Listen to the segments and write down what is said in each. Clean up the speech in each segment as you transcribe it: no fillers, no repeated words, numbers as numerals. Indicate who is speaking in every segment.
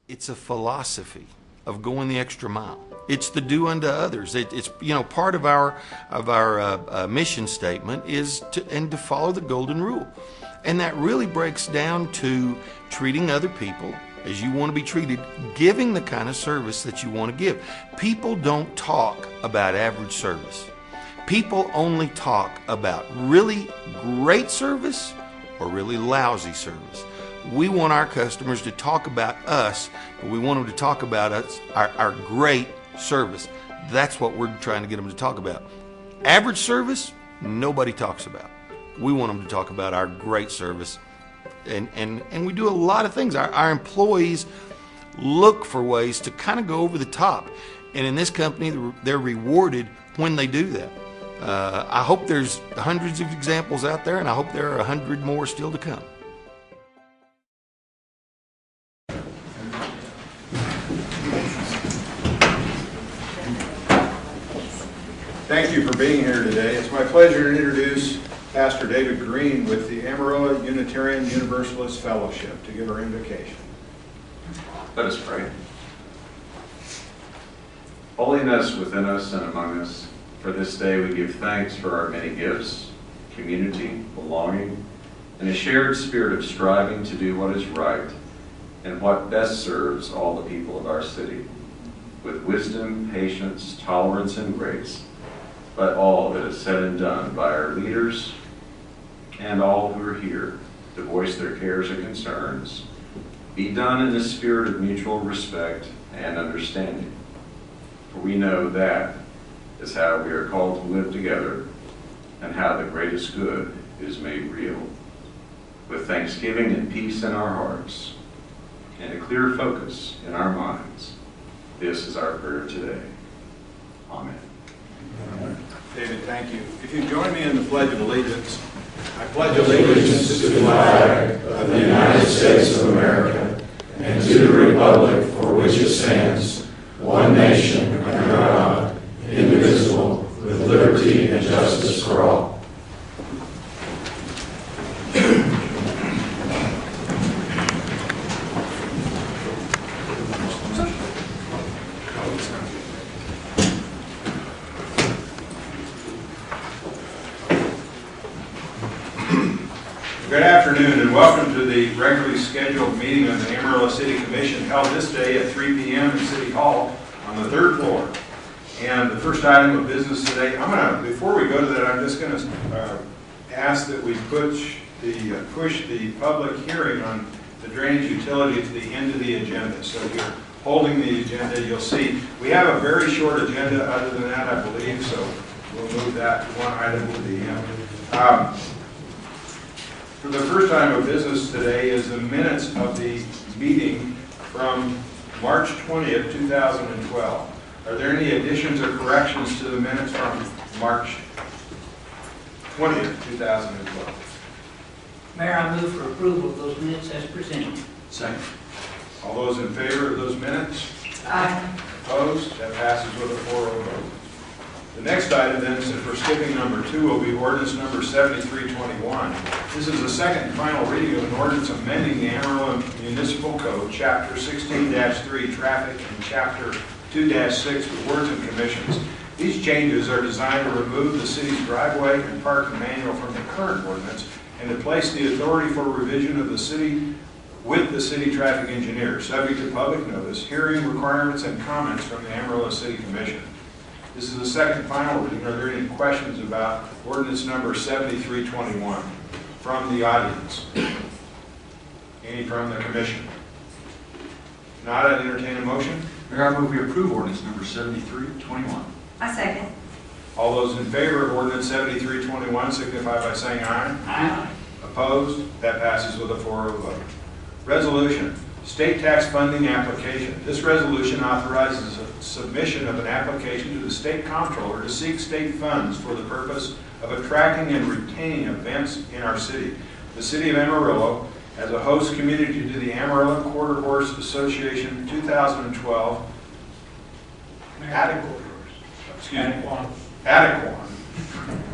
Speaker 1: It's a philosophy of going the extra mile. It's the do unto others. It's part of our mission statement is to follow the golden rule, and that really breaks down to treating other people as you want to be treated, giving the kind of service that you want to give. People don't talk about average service. People only talk about really great service or really lousy service. We want our customers to talk about us, but we want them to talk about us, our great service. That's what we're trying to get them to talk about. Average service, nobody talks about. We want them to talk about our great service. And we do a lot of things. Our employees look for ways to kind of go over the top. And in this company, they're rewarded when they do that. I hope there's hundreds of examples out there, and I hope there are 100 more still to come.
Speaker 2: Thank you for being here today. It's my pleasure to introduce Pastor David Green with the Amarillo Unitarian Universalist Fellowship to give our invocation.
Speaker 3: Let us pray. Holiness within us and among us, for this day we give thanks for our many gifts, community, belonging, and a shared spirit of striving to do what is right and what best serves all the people of our city, with wisdom, patience, tolerance, and grace. Let all that is said and done by our leaders and all who are here to voice their cares and concerns be done in a spirit of mutual respect and understanding. For we know that is how we are called to live together and how the greatest good is made real. With thanksgiving and peace in our hearts and a clear focus in our minds, this is our prayer today. Amen.
Speaker 2: David, thank you. If you join me in the Pledge of Allegiance. I pledge
Speaker 4: allegiance to the flag of the United States of America and to the republic for which it stands, one nation under God, indivisible, with liberty and justice for all.
Speaker 2: Good afternoon and welcome to the regularly scheduled meeting of the Amarillo City Commission held this day at 3 p.m. in City Hall on the 3rd floor. And the first item of business today, before we go to that, I'm just going to ask that we push the public hearing on the drainage utility to the end of the agenda. So if you're holding the agenda, you'll see we have a very short agenda other than that, I believe, so we'll move that one item to the end. For the first item of business today is the minutes of the meeting from March 20th, 2012. Are there any additions or corrections to the minutes from March 20th, 2012?
Speaker 5: Mayor, I move for approval of those minutes as presented.
Speaker 3: Second.
Speaker 2: All those in favor of those minutes?
Speaker 5: Aye.
Speaker 2: Opposed? That passes with a 4-0 vote. The next item then, since we're skipping number 2, will be ordinance number 7321. This is the second and final reading of an ordinance amending the Amarillo Municipal Code, Chapter 16-3, Traffic, and Chapter 2-6, Rewards and Commissions. These changes are designed to remove the city's driveway and parking manual from the current ordinance and to place the authority for revision of the city with the city traffic engineer, subject to public notice, hearing requirements, and comments from the Amarillo City Commission. This is the second and final reading. Are there any questions about ordinance number 7321 from the audience? Any from the commission? If not, I'd entertain a motion.
Speaker 6: Mayor, I move we approve ordinance number 7321.
Speaker 7: I second.
Speaker 2: All those in favor of ordinance 7321 signify by saying aye.
Speaker 5: Aye.
Speaker 2: Opposed? That passes with a 4-0 vote. Resolution. State tax funding application. This resolution authorizes a submission of an application to the state comptroller to seek state funds for the purpose of attracting and retaining events in our city. The city of Amarillo, as a host community to the Amarillo Quarter Horse Association 2012 Adequan.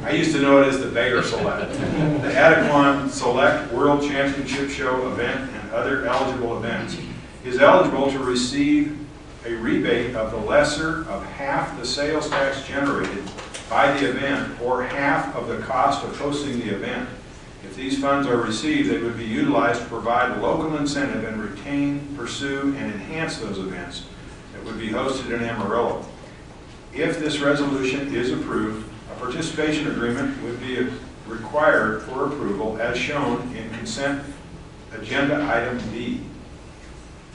Speaker 2: I used to know it as the Beggar Select. The Adequan Select World Championship Show event and other eligible events is is eligible to receive a rebate of the lesser of half the sales tax generated by the event or half of the cost of hosting the event. If these funds are received, they would be utilized to provide local incentive and retain, pursue, and enhance those events that would be hosted in Amarillo. If this resolution is approved, a participation agreement would be required for approval as shown in consent agenda item B.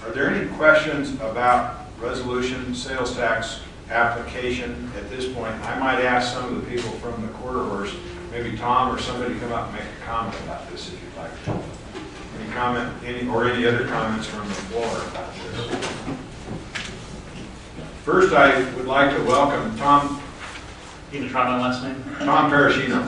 Speaker 2: Are there any questions about resolution sales tax application at this point? I might ask some of the people from the quarter horse, maybe Tom or somebody, come up and make a comment about this if you'd like. Any comment, any other comments from the floor about this? First, I would like to welcome Tom.
Speaker 7: You gonna try my last name?
Speaker 2: Tom Parashino.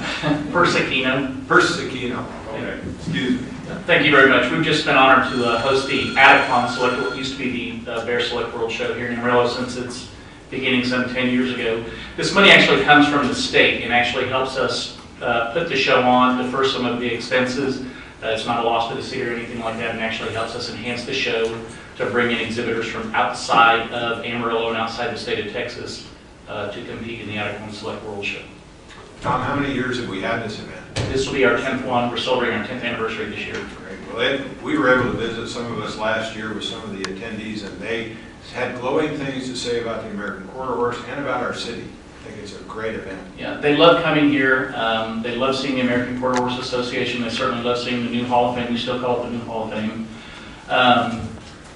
Speaker 7: Persicino.
Speaker 2: Okay, excuse me.
Speaker 7: Thank you very much. We've just been honored to host the Adicon Select, what used to be the Bear Select World Show here in Amarillo since its beginning some 10 years ago. This money actually comes from the state and actually helps us put the show on, defer some of the expenses. It's not a loss to the city or anything like that, and actually helps us enhance the show to bring in exhibitors from outside of Amarillo and outside the state of Texas to compete in the Adicon Select World Show.
Speaker 2: Tom, how many years have we had this event?
Speaker 7: This will be our 10th one. We're celebrating our 10th anniversary this year.
Speaker 2: Great. Well, we were able to visit some of us last year with some of the attendees, and they had glowing things to say about the American Quarter Horse and about our city. I think it's a great event.
Speaker 7: Yeah, they love coming here. They love seeing the American Quarter Horse Association. They certainly love seeing the new Hall of Fame. We still call it the new Hall of Fame.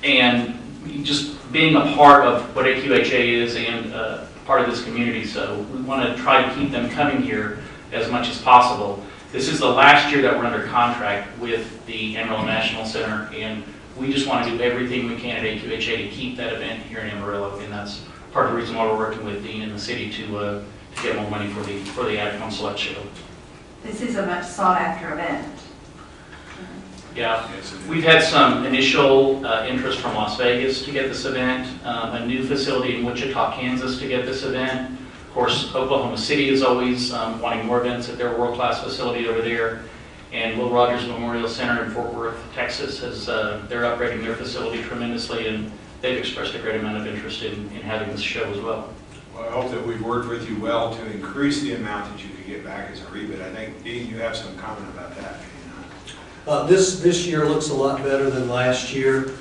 Speaker 7: And just being a part of what AQHA is and part of this community. So we want to try to keep them coming here as much as possible. This is the last year that we're under contract with the Amarillo National Center, and we just want to do everything we can at AQHA to keep that event here in Amarillo, and that's part of the reason why we're working with Dean and the city to get more money for the Adicon Select Show.
Speaker 8: This is a much sought after event.
Speaker 7: Yeah, we've had some initial interest from Las Vegas to get this event, a new facility in Wichita, Kansas to get this event. Of course, Oklahoma City is always wanting more events at their world-class facility over there. And Will Rogers Memorial Center in Fort Worth, Texas, they're upgrading their facility tremendously, and they've expressed a great amount of interest in having this show as well.
Speaker 2: Well, I hope that we've worked with you well to increase the amount that you could get back as a rebate. I think, Dean, you have some comment about that.
Speaker 9: This year looks a lot better than last year.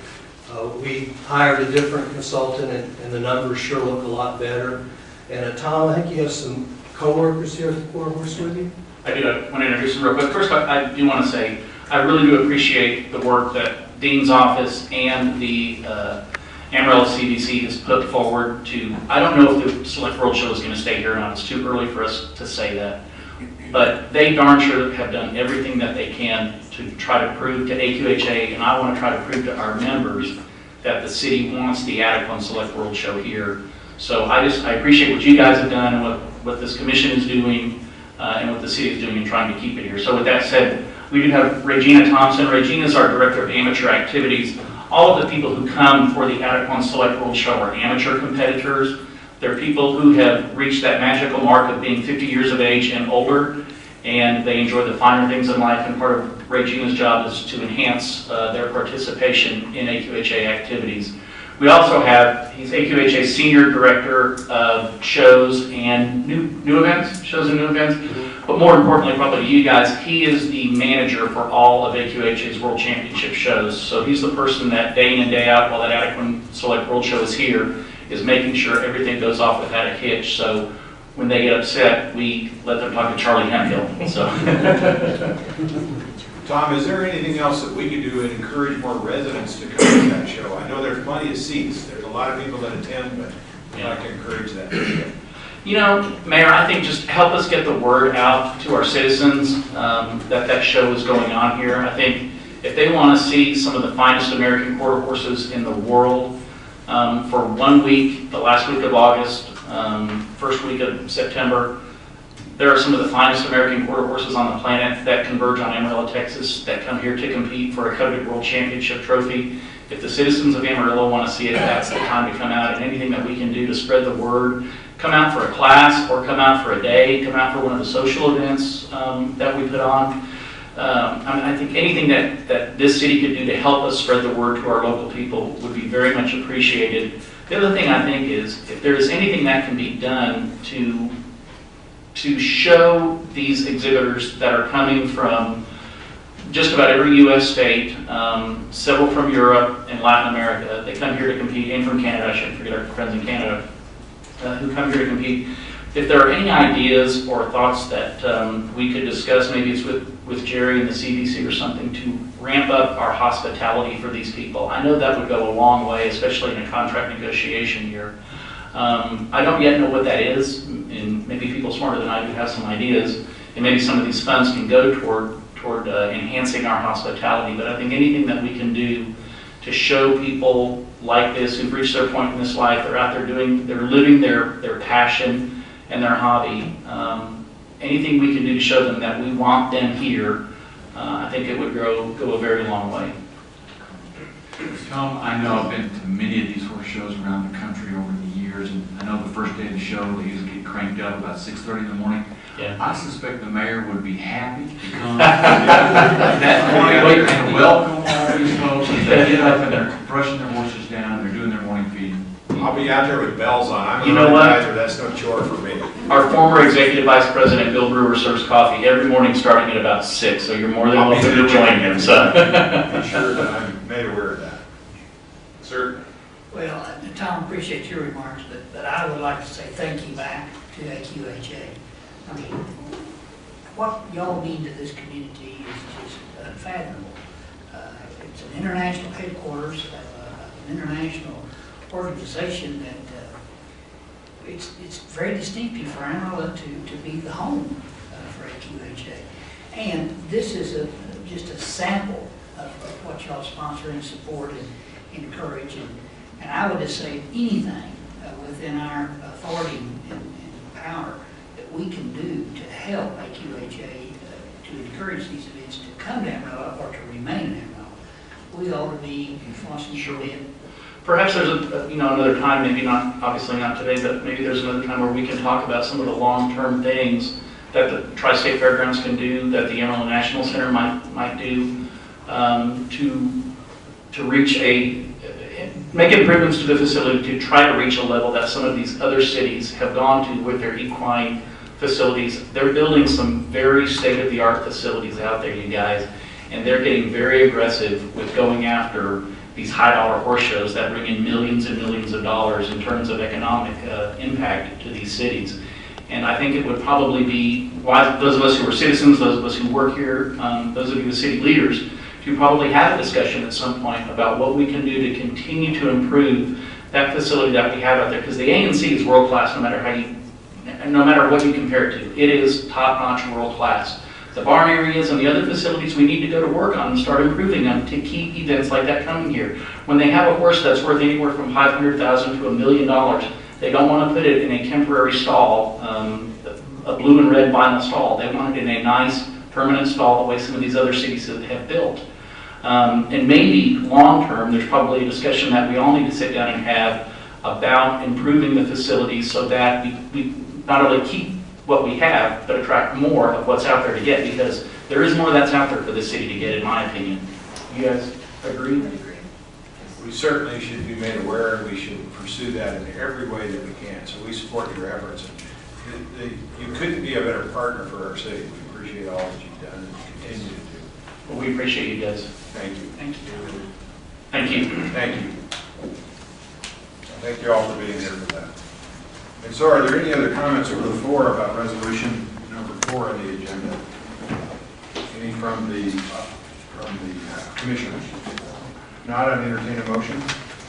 Speaker 9: We hired a different consultant, and the numbers sure look a lot better. And Tom, I think you have some co-workers here at the Quarter Horse with you.
Speaker 7: I do want to introduce them real quick. First, I do want to say I really do appreciate the work that Dean's office and the Amarillo CDC has put forward to. I don't know if the Select World Show is going to stay here or not. It's too early for us to say that. But they darn sure have done everything that they can to try to prove to AQHA, and I want to try to prove to our members that the city wants the Adicon Select World Show here. So I appreciate what you guys have done and what this commission is doing and what the city is doing in trying to keep it here. So with that said, we do have Regina Thompson. Regina is our Director of Amateur Activities. All of the people who come for the Adicon Select World Show are amateur competitors. They're people who have reached that magical mark of being 50 years of age and older, and they enjoy the finer things in life, and part of Regina's job is to enhance their participation in AQHA activities. We also have, he's AQHA's Senior Director of Shows and New Events, but more importantly probably to you guys, he is the manager for all of AQHA's World Championship shows. So he's the person that day in and day out while that Adicon Select World Show is here is making sure everything goes off without a hitch. So when they get upset, we let them talk to Charlie Hemphill. So.
Speaker 2: Tom, is there anything else that we could do to encourage more residents to come to that show? I know there's plenty of seats. There's a lot of people that attend, but I'd like to encourage that.
Speaker 7: You know, Mayor, I think just help us get the word out to our citizens that show is going on here. I think if they want to see some of the finest American quarter horses in the world for 1 week, the last week of August, first week of September, there are some of the finest American quarter horses on the planet that converge on Amarillo, Texas, that come here to compete for a coveted World Championship trophy. If the citizens of Amarillo want to see it, that's the time to come out. And anything that we can do to spread the word, come out for a class or come out for a day, come out for one of the social events that we put on. I think anything that this city could do to help us spread the word to our local people would be very much appreciated. The other thing I think is, if there is anything that can be done to show these exhibitors that are coming from just about every U.S. state, several from Europe and Latin America. They come here to compete, and from Canada, I shouldn't forget our friends in Canada, who come here to compete. If there are any ideas or thoughts that we could discuss, maybe it's with Jerry and the CDC or something, to ramp up our hospitality for these people. I know that would go a long way, especially in a contract negotiation year. I don't yet know what that is, and maybe people smarter than I do have some ideas, and maybe some of these funds can go toward enhancing our hospitality. But I think anything that we can do to show people like this who've reached their point in this life, they're out there they're living their passion and their hobby. Anything we can do to show them that we want them here, I think it would go a very long way.
Speaker 6: Tom, I know I've been to many of these horse shows around the country over the years, and I know the first day of the show they usually get cranked up about 6:30 in the morning.
Speaker 7: Yeah.
Speaker 6: I suspect the mayor would be happy to come that morning and welcome all these folks as they get up and they're brushing their horses down, they're doing their morning feeding.
Speaker 2: I'll be out there with bells on. I'm
Speaker 7: You
Speaker 2: an
Speaker 7: know what?
Speaker 2: organizer, that's no chore for me.
Speaker 7: Our former executive vice president, Bill Brewer, serves coffee every morning starting at about 6, so you're more than welcome to join him. So.
Speaker 2: Be sure that I'm made aware of that. Sir?
Speaker 5: Well, Tom, appreciate your remarks, but I would like to say thank you back to AQHA. I mean, what y'all mean to this community is just unfathomable. It's an international headquarters of an international organization that it's very distinctive for Amarillo to be the home for AQHA. And this is just a sample of what y'all sponsor and support and encourage. And I would just say anything within our authority and power that we can do to help AQHA to encourage these events to come to Amarillo or to remain in Amarillo, we ought to be flossing
Speaker 7: Sure.
Speaker 5: the bit.
Speaker 7: Perhaps there's another time, maybe not, obviously not today, but maybe there's another time where we can talk about some of the long-term things that the Tri-State Fairgrounds can do, that the Amarillo National Center might do to reach make improvements to the facility to try to reach a level that some of these other cities have gone to with their equine facilities. They're building some very state-of-the-art facilities out there, you guys, and they're getting very aggressive with going after these high-dollar horse shows that bring in millions and millions of dollars in terms of economic impact to these cities. And I think it would probably be wise, those of us who are citizens, those of us who work here, those of you as city leaders, to probably have a discussion at some point about what we can do to continue to improve that facility that we have out there. Because the A&C is world-class no matter what you compare it to. It is top-notch world-class. The barn areas and the other facilities, we need to go to work on and start improving them to keep events like that coming here. When they have a horse that's worth anywhere from $500,000 to $1 million, they don't want to put it in a temporary stall, a blue and red vinyl stall. They want it in a nice permanent stall the way some of these other cities have built. And maybe long-term, there's probably a discussion that we all need to sit down and have about improving the facilities so that we not only keep what we have, but attract more of what's out there to get, because there is more that's out there for the city to get, in my opinion. You guys agree? I agree.
Speaker 2: We certainly should be made aware, and we should pursue that in every way that we can. So we support your efforts. You couldn't be a better partner for our city. We appreciate all that you've done and continue to do.
Speaker 7: Well, we appreciate you guys.
Speaker 2: Thank you.
Speaker 7: Thank you. Thank you.
Speaker 2: Thank you. Thank you all for being here for that. And so, are there any other comments over the floor about resolution number 4 on the agenda? Any from the commissioners? Not, I'd entertain a motion.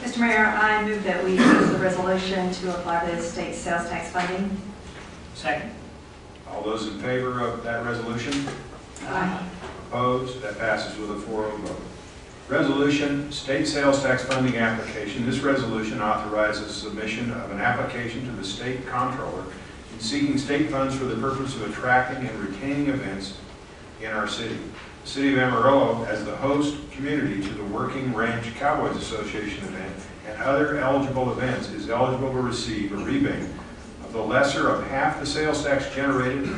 Speaker 8: Mr. Mayor, I move that we use the resolution to apply the state sales tax funding.
Speaker 5: Second.
Speaker 2: All those in favor of that resolution?
Speaker 8: Aye.
Speaker 2: Opposed? That passes with a 4-0 vote. Resolution, state sales tax funding application. This resolution authorizes submission of an application to the state comptroller in seeking state funds for the purpose of attracting and retaining events in our city. The City of Amarillo, as the host community to the Working Ranch Cowboys Association event and other eligible events, is eligible to receive a rebate of the lesser of half the sales tax generated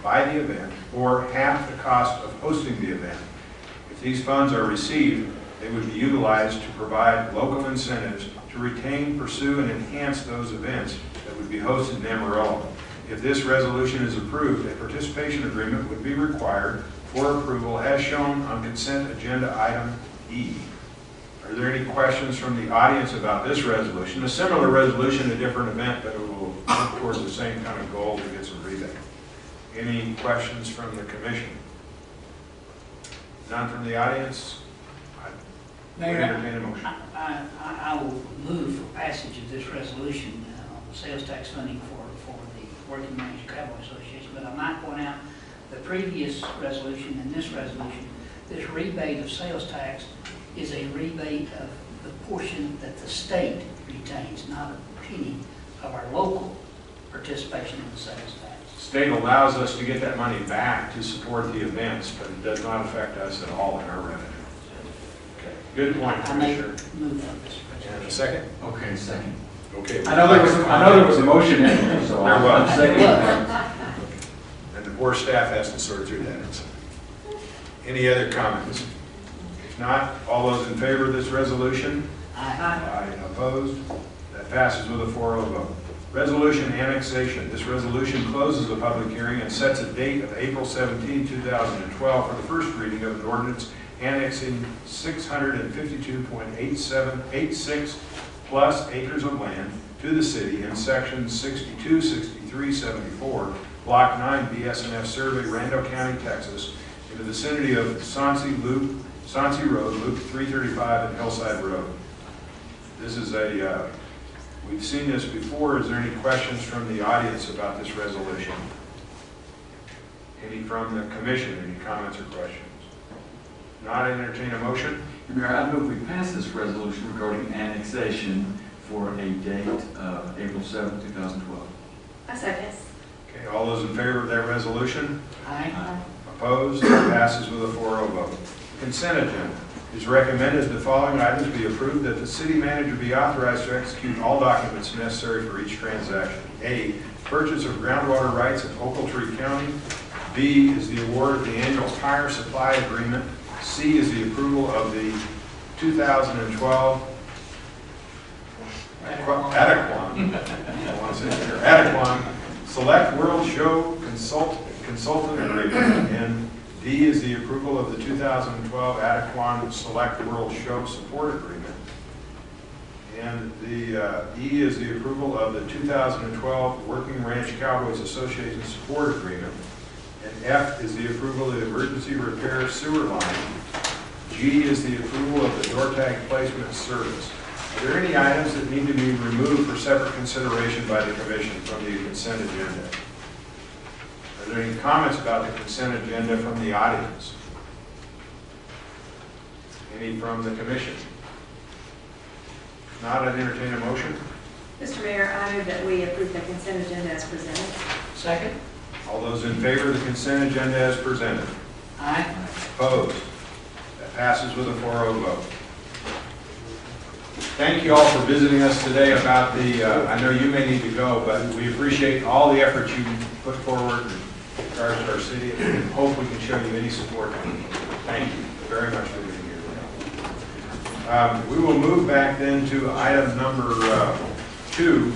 Speaker 2: by the event or half the cost of hosting the event. If these funds are received, they would be utilized to provide local incentives to retain, pursue, and enhance those events that would be hosted in Amarillo. If this resolution is approved, a participation agreement would be required for approval as shown on consent agenda item E. Are there any questions from the audience about this resolution? A similar resolution, a different event, but it will work towards the same kind of goal to get some rebate. Any questions from the commission? None from the audience? I would
Speaker 5: Mayor,
Speaker 2: entertain a motion.
Speaker 5: I will move for passage of this resolution on the sales tax funding for the Working Man's Cowboy Association, but I might point out the previous resolution and this resolution, this rebate of sales tax is a rebate of the portion that the state retains, not a penny of our local participation in the sales tax.
Speaker 2: State allows us to get that money back to support the events, but it does not affect us at all in our revenue. Okay, good point,
Speaker 5: I may
Speaker 2: Commissioner.
Speaker 5: move on this
Speaker 2: And a
Speaker 5: resolution.
Speaker 2: second?
Speaker 6: Okay, second.
Speaker 2: Okay.
Speaker 6: I know there was a motion in there, so
Speaker 2: There was.
Speaker 6: I'm seconding that.
Speaker 2: And the poor staff has to sort through that. Any other comments? If not, all those in favor of this resolution?
Speaker 5: Aye.
Speaker 2: Opposed? That passes with a 4-0 vote. Resolution annexation. This resolution closes the public hearing and sets a date of April 17, 2012 for the first reading of an ordinance annexing 652.86 plus acres of land to the city in section 62, 63, 74, block 9 BSNF survey, Randall County, Texas, in the vicinity of Soncy Road, Loop 335 and Hillside Road. This is we've seen this before. Is there any questions from the audience about this resolution? Any from the commission? Any comments or questions? Not entertain a motion?
Speaker 6: Mayor, I move we pass this resolution regarding annexation for a date of April 7, 2012.
Speaker 8: I second.
Speaker 2: Okay, all those in favor of that resolution?
Speaker 5: Aye.
Speaker 2: Opposed? It passes with a 4-0 vote. Consent agenda. It is recommended the following items be approved: that the city manager be authorized to execute all documents necessary for each transaction. A, purchase of groundwater rights in Ochiltree County. B is the award of the annual tire supply agreement. C is the approval of the 2012 Adequan Select World Show Consultant Agreement. And D is the approval of the 2012 Adequan Select World Show Support Agreement. And the E is the approval of the 2012 Working Ranch Cowboys Association Support Agreement. And F is the approval of the emergency repair sewer line. G is the approval of the door tag placement service. Are there any items that need to be removed for separate consideration by the commission from the consent agenda? Are there any comments about the consent agenda from the audience? Any from the commission? If not, I'd entertain a motion.
Speaker 8: Mr. Mayor, I move that we approve the consent agenda as presented.
Speaker 5: Second?
Speaker 2: All those in favor of the consent agenda as presented?
Speaker 5: Aye.
Speaker 2: Opposed? That passes with a 4-0 vote. Thank you all for visiting us today about the, I know you may need to go, but we appreciate all the effort you put forward in regards to our city, and hope we can show you any support. Thank you very much for being here today. We will move back then to item number 2,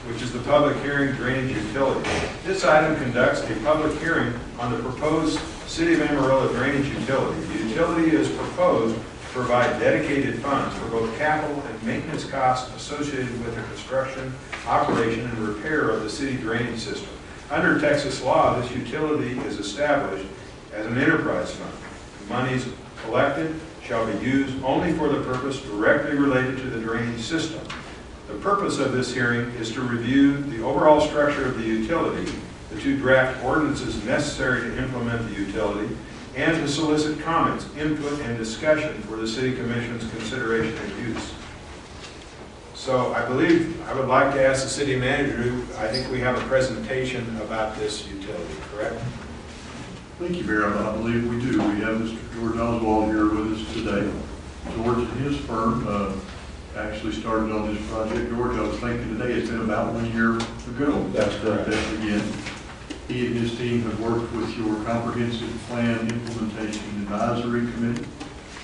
Speaker 2: which is the public hearing drainage utility. This item conducts a public hearing on the proposed City of Amarillo drainage utility. The utility is proposed to provide dedicated funds for both capital and maintenance costs associated with the construction, operation, and repair of the city drainage system. Under Texas law, this utility is established as an enterprise fund. The monies collected shall be used only for the purpose directly related to the drainage system. The purpose of this hearing is to review the overall structure of the utility, the 2 draft ordinances necessary to implement the utility, and to solicit comments, input, and discussion for the City Commission's consideration and use. So I believe I would like to ask the city manager, I think we have a presentation about this utility, correct?
Speaker 10: Thank you, Mayor. I believe we do. We have Mr. George Oswald here with us today. George and his firm actually started on this project. George, I was thinking today it's been about 1 year ago.
Speaker 4: That's correct.
Speaker 10: That began. He and his team have worked with your Comprehensive Plan Implementation Advisory Committee,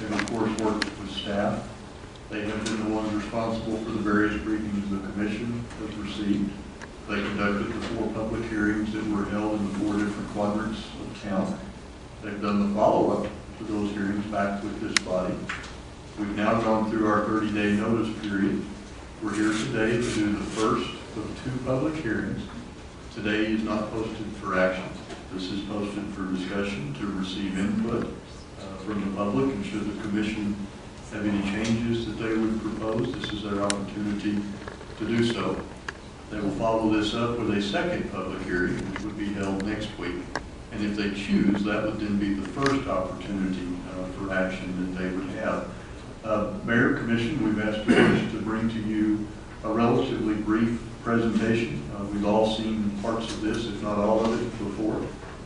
Speaker 10: and of course worked with staff. They have been the ones responsible for the various briefings the commission has received. They conducted the 4 public hearings that were held in the 4 different quadrants of town. They've done the follow-up to those hearings back with this body. We've now gone through our 30-day notice period. We're here today to do the first of 2 public hearings. Today is not posted for action. This is posted for discussion to receive input from the public, and should the commission have any changes that they would propose, this is their opportunity to do so. They will follow this up with a second public hearing, which would be held next week. And if they choose, that would then be the first opportunity for action that they would have. Mayor, Commission, we've asked George to bring to you a relatively brief presentation. We've all seen parts of this, if not all of it, before.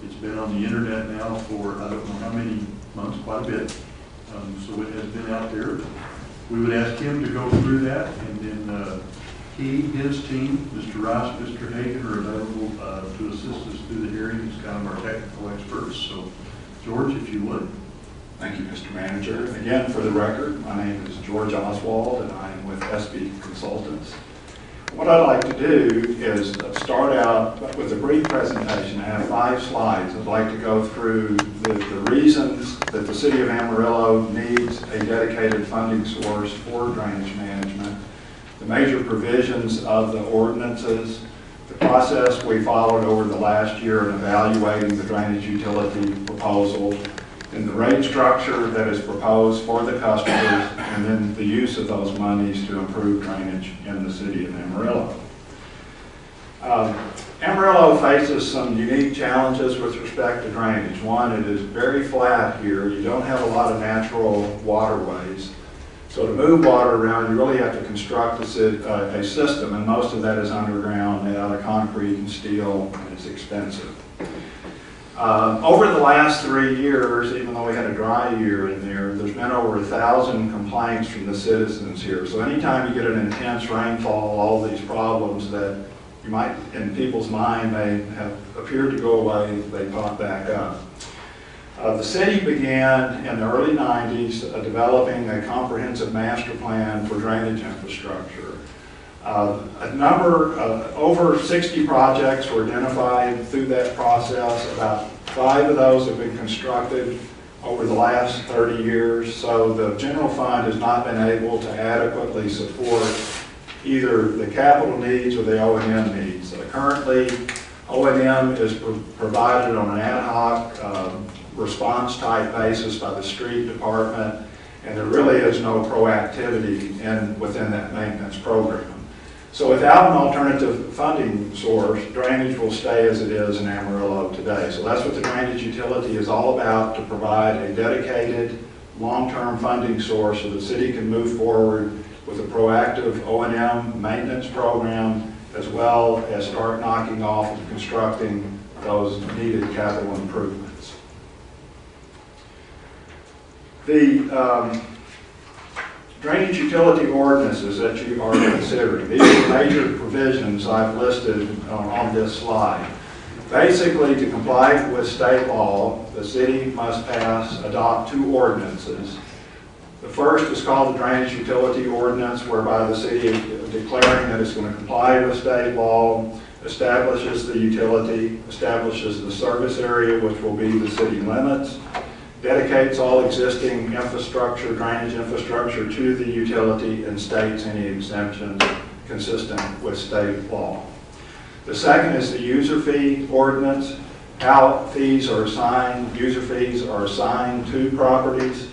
Speaker 10: It's been on the internet now for I don't know how many months, quite a bit. So it has been out there. We would ask him to go through that, and then he, his team, Mr. Rice, Mr. Hagan, are available to assist us through the hearing as kind of our technical experts. So, George, if you would.
Speaker 11: Thank you, Mr. Manager. Again, for the record, my name is George Oswald, and I am with SB Consultants. What I'd like to do is start out with a brief presentation. I have 5 slides. I'd like to go through the reasons that the City of Amarillo needs a dedicated funding source for drainage management, the major provisions of the ordinances, the process we followed over the last year in evaluating the drainage utility proposal, and the rate structure that is proposed for the customers, and then the use of those monies to improve drainage in the City of Amarillo. Amarillo faces some unique challenges with respect to drainage. One, it is very flat here. You don't have a lot of natural waterways. So to move water around, you really have to construct a system, and most of that is underground, made out of concrete and steel, and it's expensive. Over the last 3 years, even though we had a dry year in there, there's been over 1,000 complaints from the citizens here. So anytime you get an intense rainfall, all these problems that you might, in people's mind, may have appeared to go away, they pop back up. The city began in the early 90s developing a comprehensive master plan for drainage infrastructure. Over 60 projects were identified through that process. About 5 of those have been constructed over the last 30 years. So the general fund has not been able to adequately support either the capital needs or the O&M needs. Currently, O&M is provided on an ad hoc response type basis by the street department, and there really is no proactivity within that maintenance program. So without an alternative funding source, drainage will stay as it is in Amarillo today. So that's what the drainage utility is all about, to provide a dedicated long-term funding source so the city can move forward with a proactive O&M maintenance program, as well as start knocking off and constructing those needed capital improvements. The drainage utility ordinances that you are considering, these are major provisions I've listed on this slide. Basically, to comply with state law, the city must adopt 2 ordinances. The first is called the Drainage Utility Ordinance, whereby the city is declaring that it's going to comply with state law, establishes the utility, establishes the service area, which will be the city limits, dedicates all existing infrastructure, drainage infrastructure to the utility, and states any exemptions consistent with state law. The second is the user fee ordinance, how fees are assigned. User fees are assigned to properties.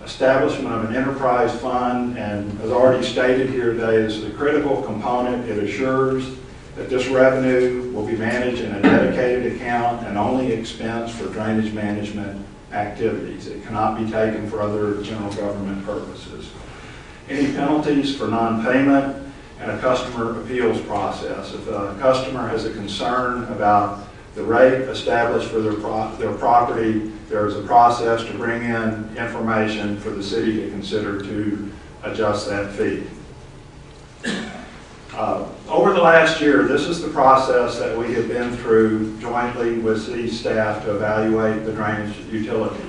Speaker 11: Establishment of an enterprise fund, and as already stated here today, is the critical component. It assures that this revenue will be managed in a dedicated account and only expensed for drainage management activities. It cannot be taken for other general government purposes. Any penalties for non-payment, and a customer appeals process. If a customer has a concern about the rate established for their property, there is a process to bring in information for the city to consider to adjust that fee. Over over the last year, this is the process that we have been through jointly with city staff to evaluate the drainage utility.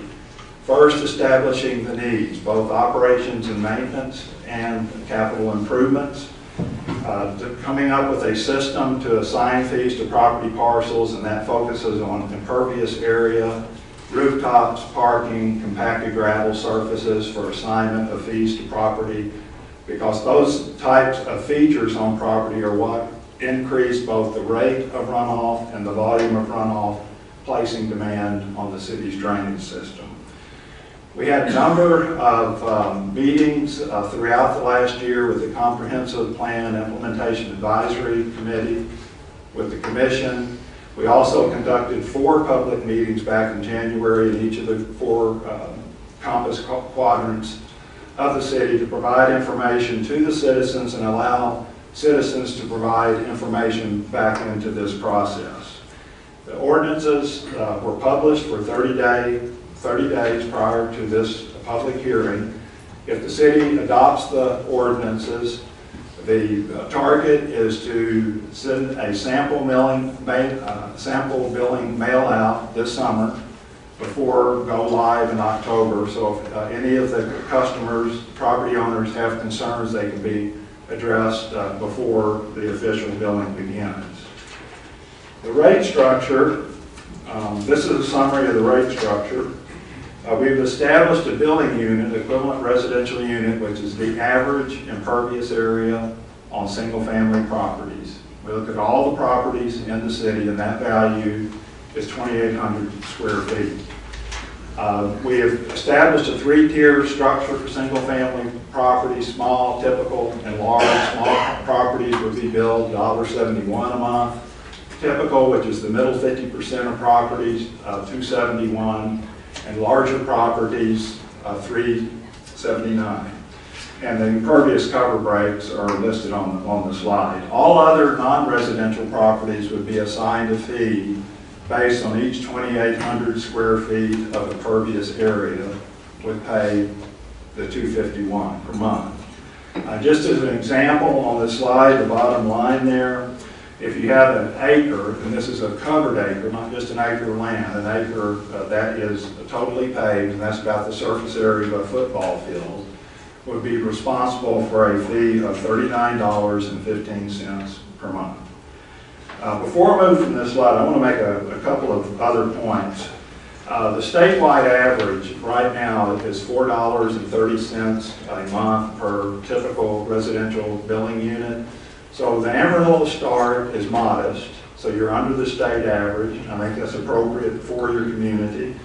Speaker 11: First, establishing the needs, both operations and maintenance and capital improvements. Coming up with a system to assign fees to property parcels, and that focuses on impervious area, rooftops, parking, compacted gravel surfaces for assignment of fees to property, because those types of features on property are what increase both the rate of runoff and the volume of runoff, placing demand on the city's drainage system. We had a number of meetings throughout the last year with the Comprehensive Plan Implementation Advisory Committee, with the Commission. We also conducted 4 public meetings back in January in each of the 4 compass quadrants of the city to provide information to the citizens and allow citizens to provide information back into this process. The ordinances were published for 30 days prior to this public hearing. If the city adopts the ordinances, the target is to send a sample billing mail out this summer before go live in October. So if any of the customers, property owners have concerns, they can be addressed before the official billing begins. The rate structure, this is a summary of the rate structure. We've established a billing unit, equivalent residential unit, which is the average impervious area on single-family properties. We look at all the properties in the city, and that value is 2,800 square feet. We have established a 3-tier structure for single-family properties, small, typical, and large. Small properties would be billed $1.71 a month. Typical, which is the middle 50% of properties, $2.71. And larger properties, $3.79. And the impervious cover breaks are listed on the slide. All other non-residential properties would be assigned a fee based on each 2,800 square feet of impervious area, would pay the $2.51 per month. Just as an example on the slide, the bottom line there, if you have an acre, and this is a covered acre, not just an acre of land, an acre that is totally paved, and that's about the surface area of a football field, would be responsible for a fee of $39.15 per month. Before I move from this slide, I want to make a couple of other points. The statewide average right now is $4.30 a month per typical residential billing unit. So the Amarillo start is modest, so you're under the state average. I think that's appropriate for your community.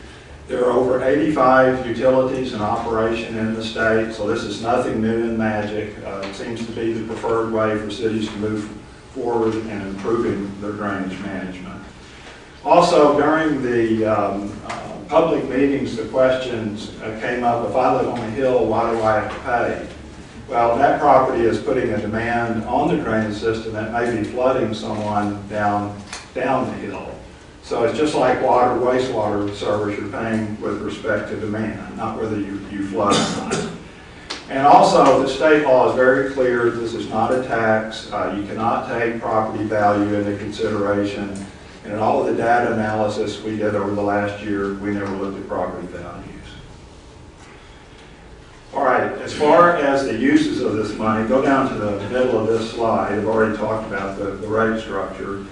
Speaker 11: There are over 85 utilities in operation in the state, so this is nothing new and magic. It seems to be the preferred way for cities to move forward in improving their drainage management. Also, during the public meetings, the questions came up, if I live on a hill, why do I have to pay? Well, that property is putting a demand on the drainage system that may be flooding someone down the hill. So it's just like water, wastewater service you're paying with respect to demand, not whether you flood or not. And also, the state law is very clear, this is not a tax. You cannot take property value into consideration. And in all of the data analysis we did over the last year, we never looked at property values. All right, as far as the uses of this money, go down to the middle of this slide. I've already talked about the rate structure.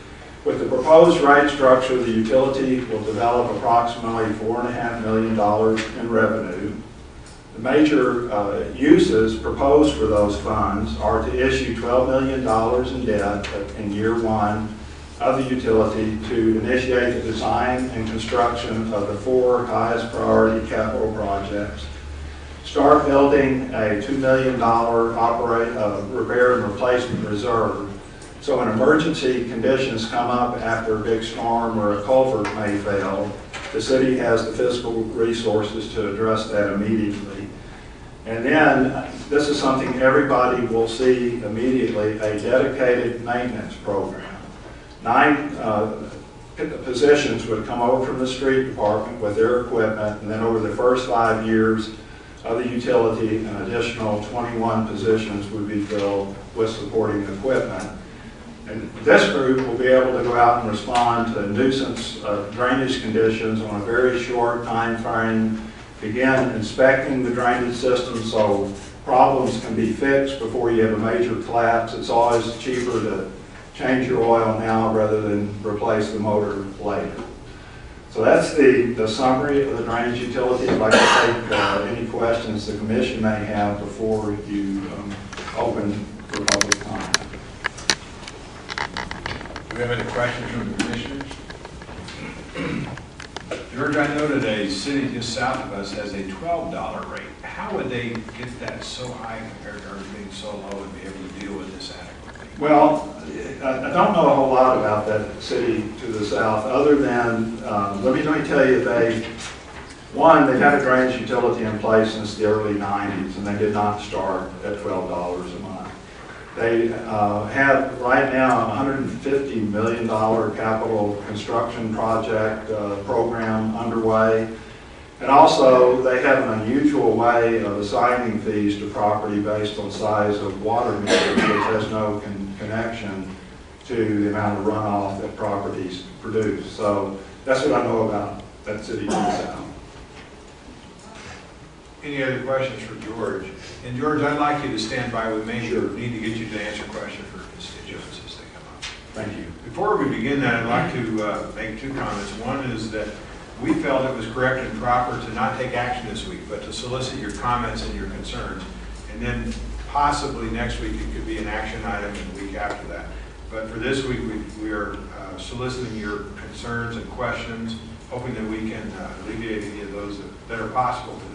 Speaker 11: With the proposed rate structure, the utility will develop approximately $4.5 million in revenue. The major uses proposed for those funds are to issue $12 million in debt in year 1 of the utility to initiate the design and construction of the 4 highest priority capital projects, start building a $2 million repair and replacement reserve. So when emergency conditions come up after a big storm or a culvert may fail, the city has the fiscal resources to address that immediately. And then, this is something everybody will see immediately, a dedicated maintenance program. 9 positions would come over from the street department with their equipment, and then over the first 5 years of the utility, an additional 21 positions would be filled with supporting equipment. And this group will be able to go out and respond to nuisance drainage conditions on a very short time frame, begin inspecting the drainage system so problems can be fixed before you have a major collapse. It's always cheaper to change your oil now rather than replace the motor later. So that's the summary of the drainage utility. I'd like to take any questions the commission may have before you open for public comment.
Speaker 2: Do we have any questions from the commissioners? George, I know that a city just south of us has a $12 rate. How would they get that so high compared to ours being so low and be able to deal with this adequately?
Speaker 11: Well, I don't know a whole lot about that city to the south, other than, let me tell you, they've had a drainage utility in place since the early 90s, and they did not start at $12 a month. They have right now a $150 million capital construction project program underway. And also, they have an unusual way of assigning fees to property based on size of water meter, which has no connection to the amount of runoff that properties produce. So that's what I know about that city to the south.
Speaker 2: Any other questions for George? And George, I'd like you to stand by. We may need to get you to answer questions for constituents as they come up.
Speaker 11: Thank you.
Speaker 2: Before we begin that, I'd like to make two comments. One is that we felt it was correct and proper to not take action this week, but to solicit your comments and your concerns. And then possibly next week it could be an action item, and the week after that. But for this week, we are soliciting your concerns and questions, hoping that we can alleviate any of those that are possible today.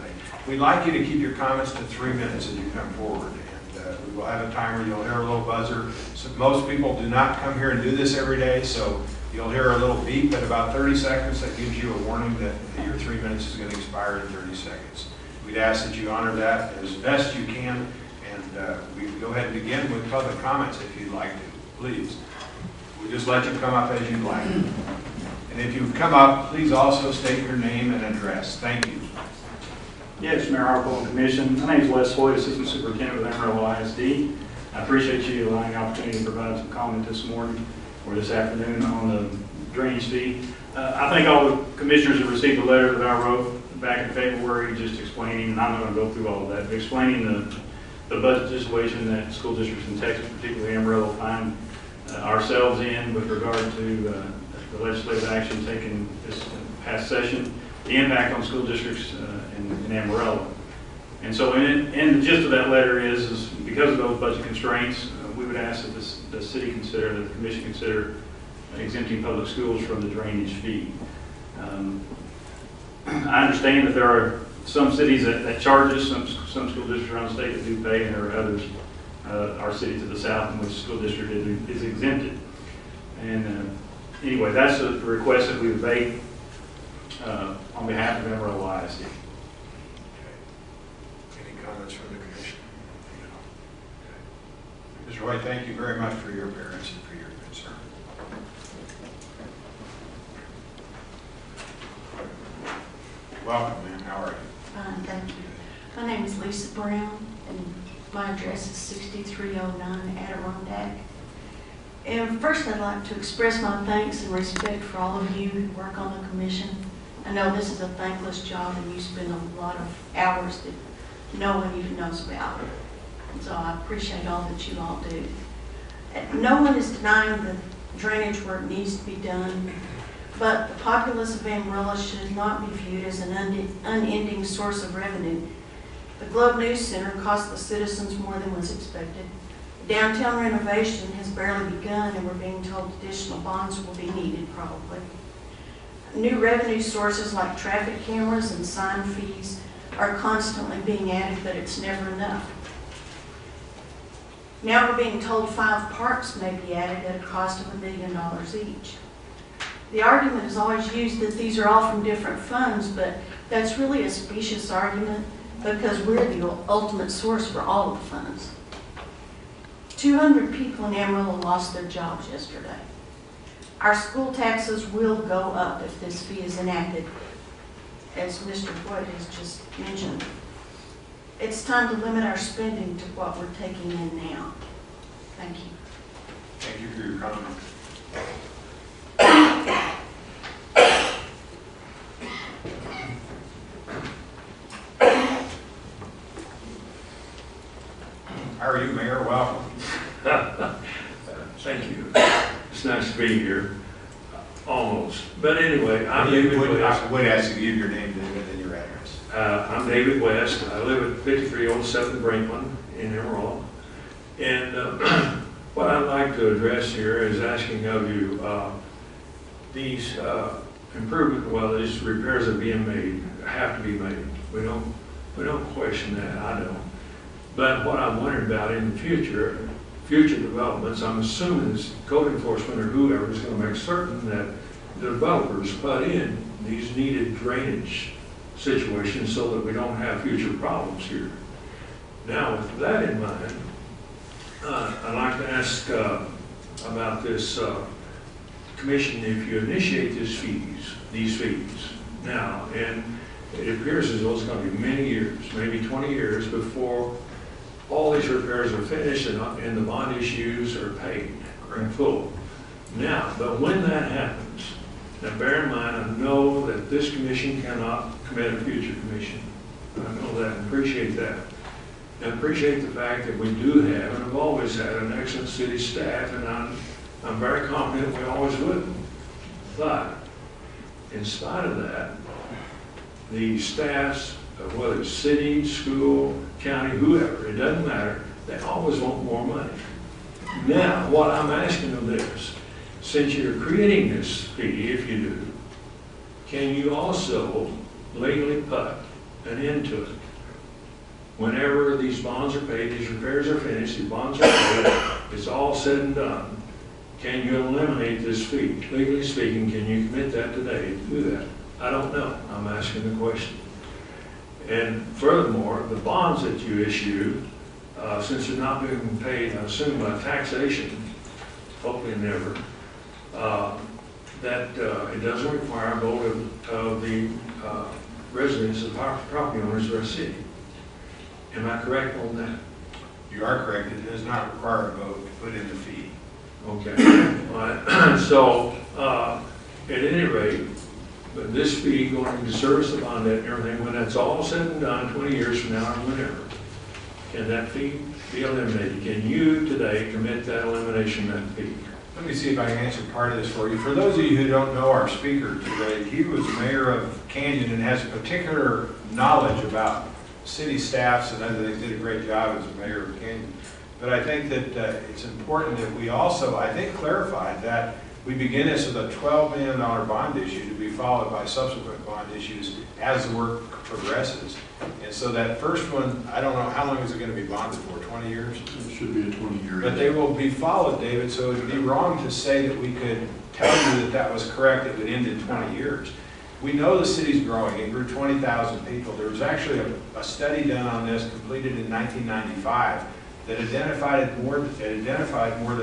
Speaker 2: We'd like you to keep your comments to 3 minutes as you come forward. And we will have a timer. You'll hear a little buzzer. So most people do not come here and do this every day, so you'll hear a little beep at about 30 seconds. That gives you a warning that your 3 minutes is going to expire in 30 seconds. We'd ask that you honor that as best you can, and we can go ahead and begin with public comments if you'd like to. Please. We'll just let you come up as you'd like. And if you've come up, please also state your name and address. Thank you.
Speaker 12: Yes, Mayor Harple and Commission. My name is Les Floyd, Assistant Superintendent with Amarillo ISD. I appreciate you allowing the opportunity to provide some comment this morning or this afternoon on the drainage fee. I think all the commissioners have received a letter that I wrote back in February just explaining, and I'm not going to go through all of that, but explaining the budget situation that school districts in Texas, particularly Amarillo, find ourselves in with regard to the legislative action taken this past session, the impact on school districts in Amarillo. And so in the gist of that letter is because of those budget constraints, we would ask that the city consider, that the commission consider exempting public schools from the drainage fee. I understand that there are some cities that charge us, some school districts around the state that do pay, and there are others, our city to the south, in which the school district is exempted. And anyway, that's a request that we would make on behalf of Amarillo ISD.
Speaker 2: Any comments from the commission? Ms. Roy, thank you very much for your appearance and for your concern. Welcome, ma'am. How are you?
Speaker 13: Fine, thank you. My name is Lisa Brown, and my address is 6309 Adirondack. And first, I'd like to express my thanks and respect for all of you who work on the commission. I know this is a thankless job, and you spend a lot of hours that no one even knows about. And so I appreciate all that you all do. No one is denying that drainage work needs to be done, but the populace of Amarillo should not be viewed as an unending source of revenue. The Globe News Center cost the citizens more than was expected. Downtown renovation has barely begun, and we're being told additional bonds will be needed probably. New revenue sources like traffic cameras and sign fees are constantly being added, but it's never enough. Now we're being told 5 parks may be added at a cost of $1 billion each. The argument is always used that these are all from different funds, but that's really a specious argument because we're the ultimate source for all of the funds. 200 people in Amarillo lost their jobs yesterday. Our school taxes will go up if this fee is enacted, as Mr. Wood has just mentioned. It's time to limit our spending to what we're taking in now. Thank you.
Speaker 2: Thank you for your How are you, Mayor? Welcome.
Speaker 14: Thank you. It's nice to be here. Almost. But anyway, I'm David West.
Speaker 2: I would ask you to give your name, David, and your address.
Speaker 14: I'm David West. I live at 5307 Brinkman in Amarillo. And what I'd like to address here is asking of you, these these repairs are being made, have to be made. We don't question that, I don't. But what I'm wondering about in the future developments, I'm assuming this code enforcement or whoever is going to make certain that the developers put in these needed drainage situations so that we don't have future problems here. Now, with that in mind, I'd like to ask about this commission, if you initiate these fees now, and it appears as though it's going to be many years, maybe 20 years before all these repairs are finished and the bond issues are paid in full. Now, but when that happens, now bear in mind, I know that this commission cannot commit a future commission. I know that and appreciate that. And appreciate the fact that we do have, and have always had, an excellent city staff, and I'm very confident we always will. But in spite of that, the staffs, whether it's city, school, county, whoever, it doesn't matter, they always want more money. Now, what I'm asking of this, since you're creating this fee, if you do, can you also legally put an end to it? Whenever these bonds are paid, these repairs are finished, the bonds are paid, it's all said and done, can you eliminate this fee? Legally speaking, can you commit that today to do that? I don't know. I'm asking the question. And furthermore, the bonds that you issue, since they're not being paid, I assume by taxation, hopefully never, that it doesn't require a vote of the residents of property owners of our city. Am I correct on that?
Speaker 2: You are correct. It does not require a vote to put in the fee.
Speaker 14: Okay. All right. So, at any rate, but this fee going to service the bond debt and everything, when that's all said and done, 20 years from now or whenever, can that fee be eliminated? Can you today commit that elimination of that fee?
Speaker 2: Let me see if I can answer part of this for you. For those of you who don't know our speaker today, he was mayor of Canyon and has a particular knowledge about city staffs and other things. Did a great job as mayor of Canyon. But I think that it's important that we also, I think, clarified that we begin this with a $12 million bond issue to be followed by subsequent bond issues as the work progresses. And so that first one, I don't know, how long is it going to be bonded for, 20 years?
Speaker 10: It should be a 20-year.
Speaker 2: But they will be followed, David, so it would be wrong to say that we could tell you that that was correct, it would end in 20 years. We know the city's growing. It grew 20,000 people. There was actually a study done on this completed in 1995 that identified more than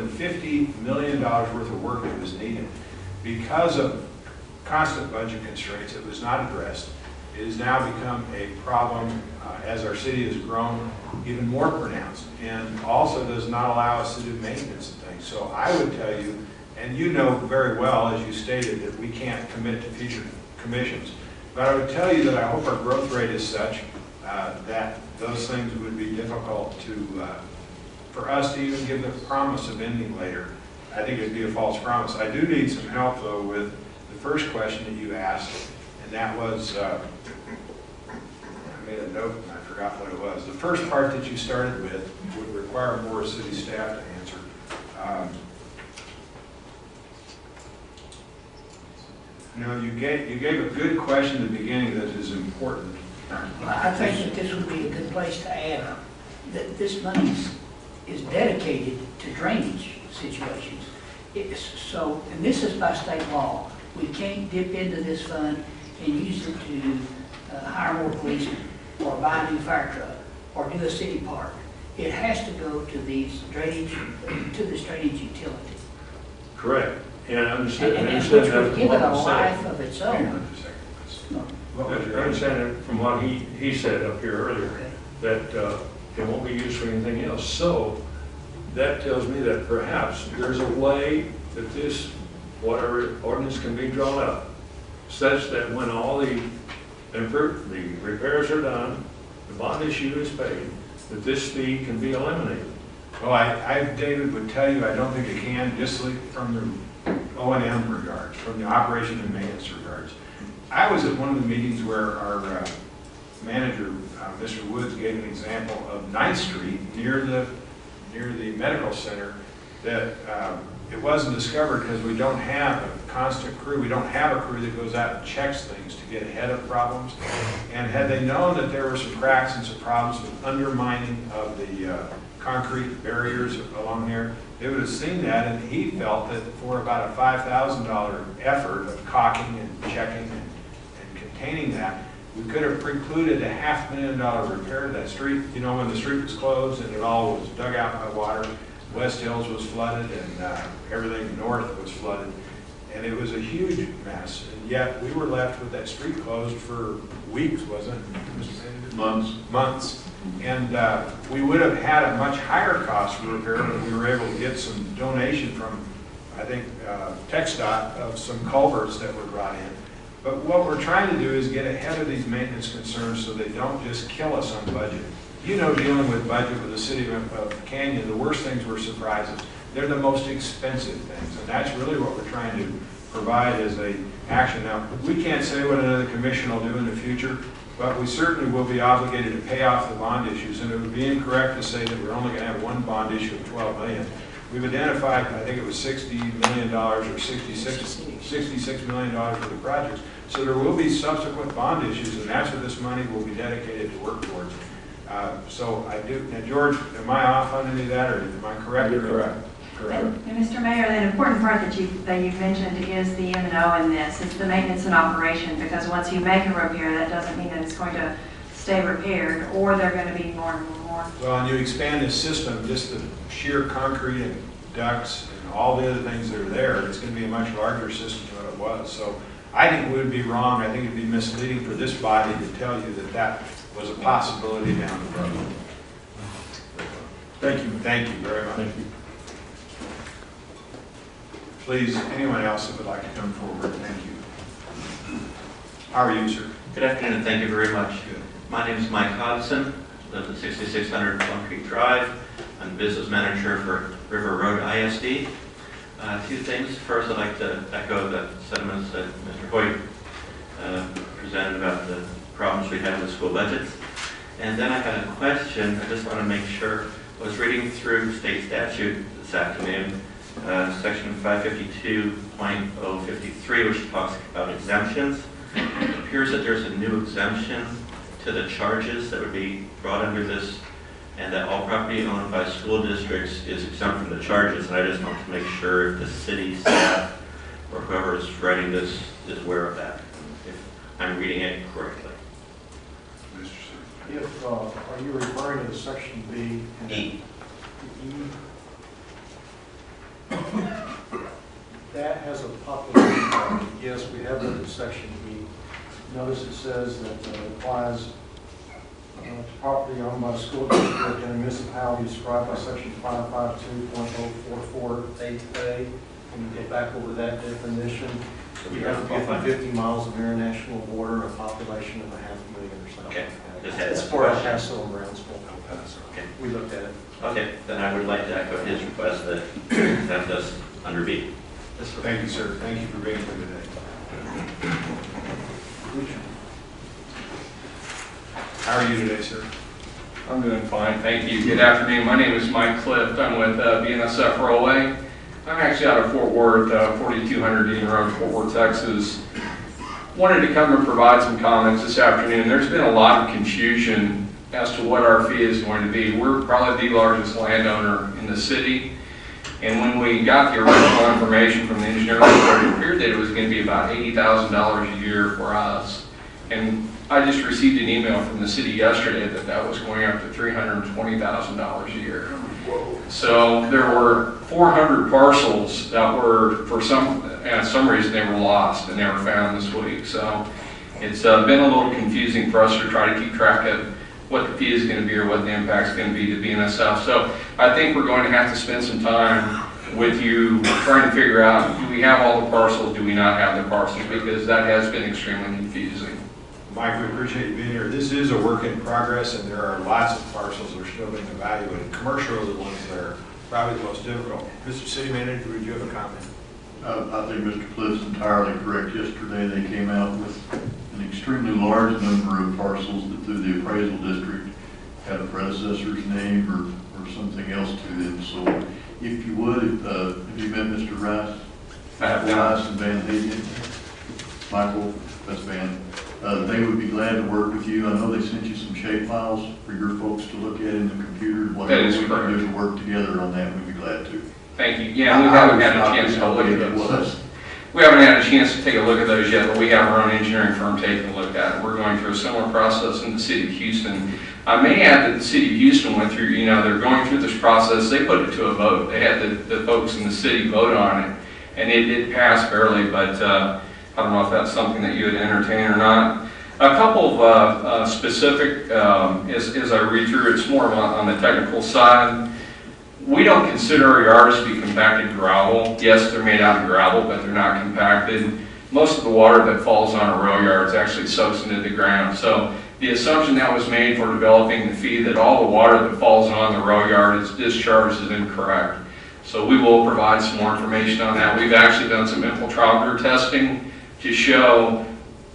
Speaker 2: $50 million worth of work that was needed. Because of constant budget constraints, it was not addressed. It has now become a problem as our city has grown even more pronounced, and also does not allow us to do maintenance and things. So I would tell you, and you know very well, as you stated, that we can't commit to future commissions. But I would tell you that I hope our growth rate is such that those things would be difficult to, for us to even give the promise of ending later. I think it'd be a false promise. I do need some help, though, with the first question that you asked, and that was, I made a note and I forgot what it was. The first part that you started with would require more city staff to answer. No, you gave a good question at the beginning that is important.
Speaker 5: I think that this would be a good place to add that this money is dedicated to drainage situations. So, and this is by state law. We can't dip into this fund and use it to hire more policemen or buy a new fire truck or do a city park. It has to go to these drainage, to this drainage utility.
Speaker 14: Correct. And I understand.
Speaker 5: And which would give it a life of its own.
Speaker 14: I understand it from what he said up here earlier, that it won't be used for anything else. So that tells me that perhaps there's a way that this, whatever ordinance can be drawn up, such that when all the repairs are done, the bond issue is paid, that this fee can be eliminated.
Speaker 2: Well, David would tell you, I don't think it can, just from the O&M regards, from the operation and maintenance regards. I was at one of the meetings where our manager, Mr. Woods, gave an example of 9th Street near the medical center that it wasn't discovered because we don't have a constant crew. We don't have a crew that goes out and checks things to get ahead of problems. And had they known that there were some cracks and some problems with undermining of the concrete barriers along there, they would have seen that, and he felt that for about a $5,000 effort of caulking and checking and containing that, we could have precluded a $500,000 repair of that street. You know, when the street was closed and it all was dug out by water, West Hills was flooded and everything north was flooded. And it was a huge mess. And yet we were left with that street closed for weeks, wasn't it, Mr. Manager?
Speaker 10: Months.
Speaker 2: Months. And we would have had a much higher cost for repair, but we were able to get some donation from, I think, TxDOT of some culverts that were brought in. But what we're trying to do is get ahead of these maintenance concerns so they don't just kill us on budget. You know, dealing with budget with the city of Canyon, the worst things were surprises. They're the most expensive things, and that's really what we're trying to provide as a action. Now, we can't say what another commission will do in the future, but we certainly will be obligated to pay off the bond issues, and it would be incorrect to say that we're only going to have one bond issue of $12 million. We've identified, I think it was $60 million or $66 million for the projects. So there will be subsequent bond issues, and that's what this money will be dedicated to work towards. So I do. Now, George, am I off on any of that, or am I correct?
Speaker 11: You're correct.
Speaker 2: Correct.
Speaker 8: And Mr. Mayor, an important part that you've mentioned is the M&O in this. It's the maintenance and operation, because once you make a repair, that doesn't mean that it's going to stay repaired, or they're going to be more and more.
Speaker 2: Well, and you expand this system, just the sheer concrete and ducts and all the other things that are there, it's going to be a much larger system than what it was. So I think we would be wrong. I think it would be misleading for this body to tell you that that was a possibility down the road.
Speaker 10: Thank you.
Speaker 2: Thank you very much.
Speaker 10: Thank you.
Speaker 2: Please, anyone else that would like to come forward, thank you. How are you, sir?
Speaker 15: Good afternoon, and thank you very much.
Speaker 2: Good.
Speaker 15: My name is Mike Hodgson, live at 6600 Plum Creek Drive. I'm business manager for River Road ISD. A few things. First, I'd like to echo the sentiments that Mr. Hoyt presented about the problems we have with school budgets. And then I had a question. I just want to make sure. I was reading through state statute this afternoon, section 552.053, which talks about exemptions. It appears that there's a new exemption to the charges that would be brought under this, and that all property owned by school districts is exempt from the charges. And I just want to make sure if the city staff or whoever is writing this is aware of that, if I'm reading it correctly.
Speaker 10: If, are you referring to the section B? And
Speaker 15: E.
Speaker 10: That has a population. Yes, we have looked at section E. Notice it says that it applies to property owned by a school district in a municipality described by section 552.0448A. When you get back over that definition, you have to be within 50 miles of international border, a population of 500,000 or something.
Speaker 15: Okay.
Speaker 10: Like that. It's for El Paso and Brownsville.
Speaker 15: Okay.
Speaker 10: We looked at it.
Speaker 15: Okay, then I would like to echo his request that exempt us under B.
Speaker 2: Thank you, sir. Thank you for being here today. How are you today, sir?
Speaker 16: I'm doing fine, thank you. Good afternoon. My name is Mike Clift. I'm with BNSF Railway. I'm actually out of Fort Worth, 4200 Dean Road, Fort Worth, Texas. Wanted to come and provide some comments this afternoon. There's been a lot of confusion as to what our fee is going to be. We're probably the largest landowner in the city, and when we got the original information from the engineering report, it appeared that it was going to be about $80,000 a year for us. And I just received an email from the city yesterday that that was going up to $320,000 a year. So there were 400 parcels that were, for some reason, they were lost and they were found this week. So it's been a little confusing for us to try to keep track of what the fee is going to be or what the impact is going to be to BNSF. So I think we're going to have to spend some time with you trying to figure out, do we have all the parcels, do we not have the parcels, because that has been extremely confusing.
Speaker 2: Mike, we appreciate you being here. This is a work in progress, and there are lots of parcels that are still being evaluated. Commercial are the ones that are probably the most difficult. Mr. City Manager, would you have a comment?
Speaker 10: I think Mr. Cliff's entirely correct. Yesterday, they came out with an extremely large number of parcels that through the appraisal district had a predecessor's name or something else to them. So if you would, if you met Mr. Rice, Rice and Van Hagen, Michael, that's Van, they would be glad to work with you. I know they sent you some shape files for your folks to look at in the computer. Whatever we can do to work together on that, we'd be glad to.
Speaker 16: Thank you. Yeah, we haven't had a chance to look at those. We haven't had a chance to take a look at those yet, but we have our own engineering firm taking a look at it. We're going through a similar process in the city of Houston. I may add that the city of Houston went through, they're going through this process. They put it to a vote. They had the folks in the city vote on it, and it did pass barely, but I don't know if that's something that you would entertain or not. A couple of specific, as I read through, it's more on the technical side. We don't consider our yards to be compacted gravel. Yes, they're made out of gravel, but they're not compacted. Most of the water that falls on a rail yard is actually soaks into the ground. So the assumption that was made for developing the fee that all the water that falls on the rail yard is discharged is incorrect. So we will provide some more information on that. We've actually done some infiltrometer testing to show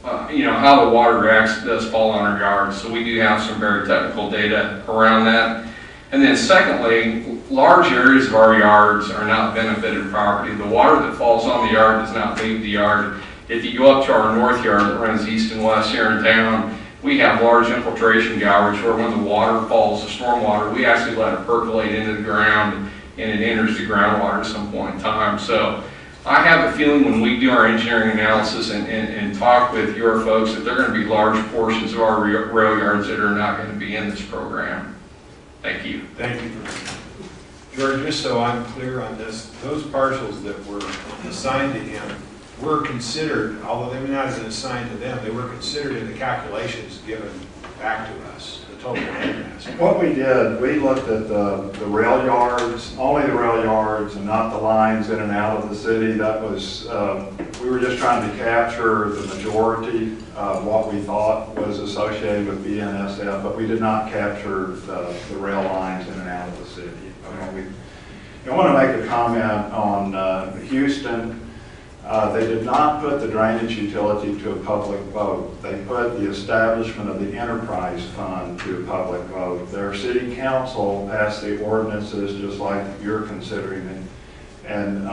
Speaker 16: how the water actually does fall on our yards. So we do have some very technical data around that. And then secondly, large areas of our yards are not benefited property. The water that falls on the yard does not leave the yard. If you go up to our north yard that runs east and west here in town, we have large infiltration gouge where when the water falls, the storm water, we actually let it percolate into the ground and it enters the groundwater at some point in time. So I have a feeling when we do our engineering analysis and talk with your folks that there are going to be large portions of our rail yards that are not going to be in this program. Thank you.
Speaker 2: Thank you. George, just so I'm clear on this, those parcels that were assigned to him were considered, although they may not have been assigned to them, they were considered in the calculations given back to us, the total land mass.
Speaker 11: What we did, we looked at the rail yards, only the rail yards and not the lines in and out of the city. That was, we were just trying to capture the majority of what we thought was associated with BNSF, but we did not capture the rail lines in and out of the city. I want to make a comment on Houston. They did not put the drainage utility to a public vote. They put the establishment of the enterprise fund to a public vote. Their city council passed the ordinances just like you're considering it. And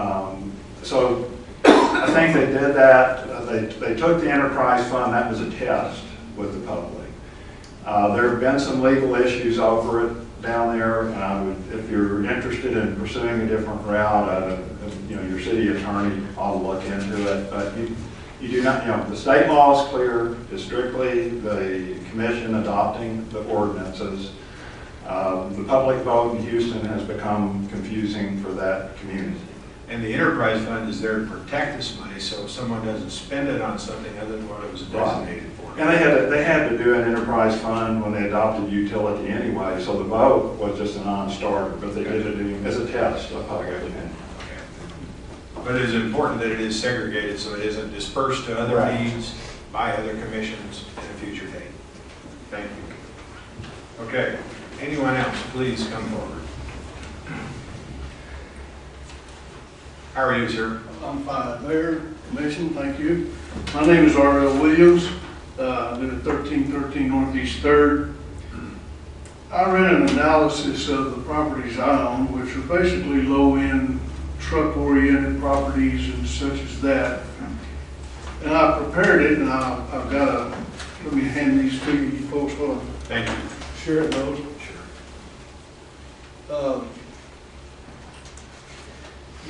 Speaker 11: so I think they did that. They took the enterprise fund. That was a test with the public. There have been some legal issues over it down there. If you're interested in pursuing a different route, your city attorney ought to look into it. But you do not, the state law is clear. It's strictly the commission adopting the ordinances. The public vote in Houston has become confusing for that community.
Speaker 2: And the enterprise fund is there to protect this money, so if someone doesn't spend it on something other than what it was designated for.
Speaker 11: And they had to do an enterprise fund when they adopted utility anyway, so the vote was just a non-starter, but they did it as a test of public opinion.
Speaker 2: But it is important that it is segregated so it isn't dispersed to other needs by other commissions at a future date. Thank you. Okay, anyone else, please come forward. How are you, sir?
Speaker 17: I'm fine. Mayor, Commission, thank you. My name is R.L. Williams. I live at 1313 Northeast 3rd. I ran an analysis of the properties I own, which are basically low-end, truck-oriented properties and such as that. And I prepared it, and I've got let me hand these to you folks.
Speaker 2: Thank you.
Speaker 17: Share it, those. Sure.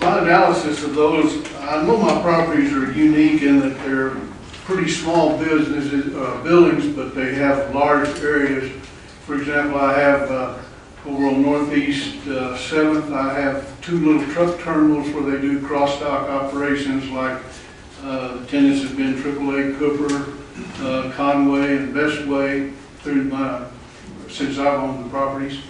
Speaker 17: My analysis of those, I know my properties are unique in that they're pretty small businesses, buildings, but they have large areas. For example, I have over on Northeast 7th, I have 2 little truck terminals where they do cross-dock operations like the tenants have been AAA Cooper, Conway, and Bestway since I've owned the properties.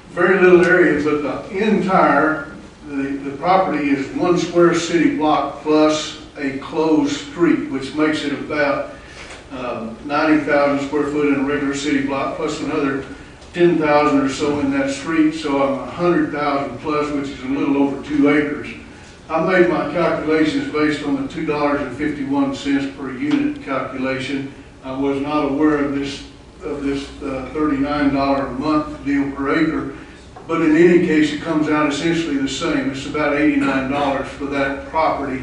Speaker 17: Very little area, but the entire the property is 1 square city block plus a closed street, which makes it about 90,000 square foot in a regular city block, plus another 10,000 or so in that street, so I'm 100,000 plus, which is a little over 2 acres. I made my calculations based on the $2.51 per unit calculation. I was not aware of this $39 a month deal per acre, but in any case, it comes out essentially the same. It's about $89 for that property.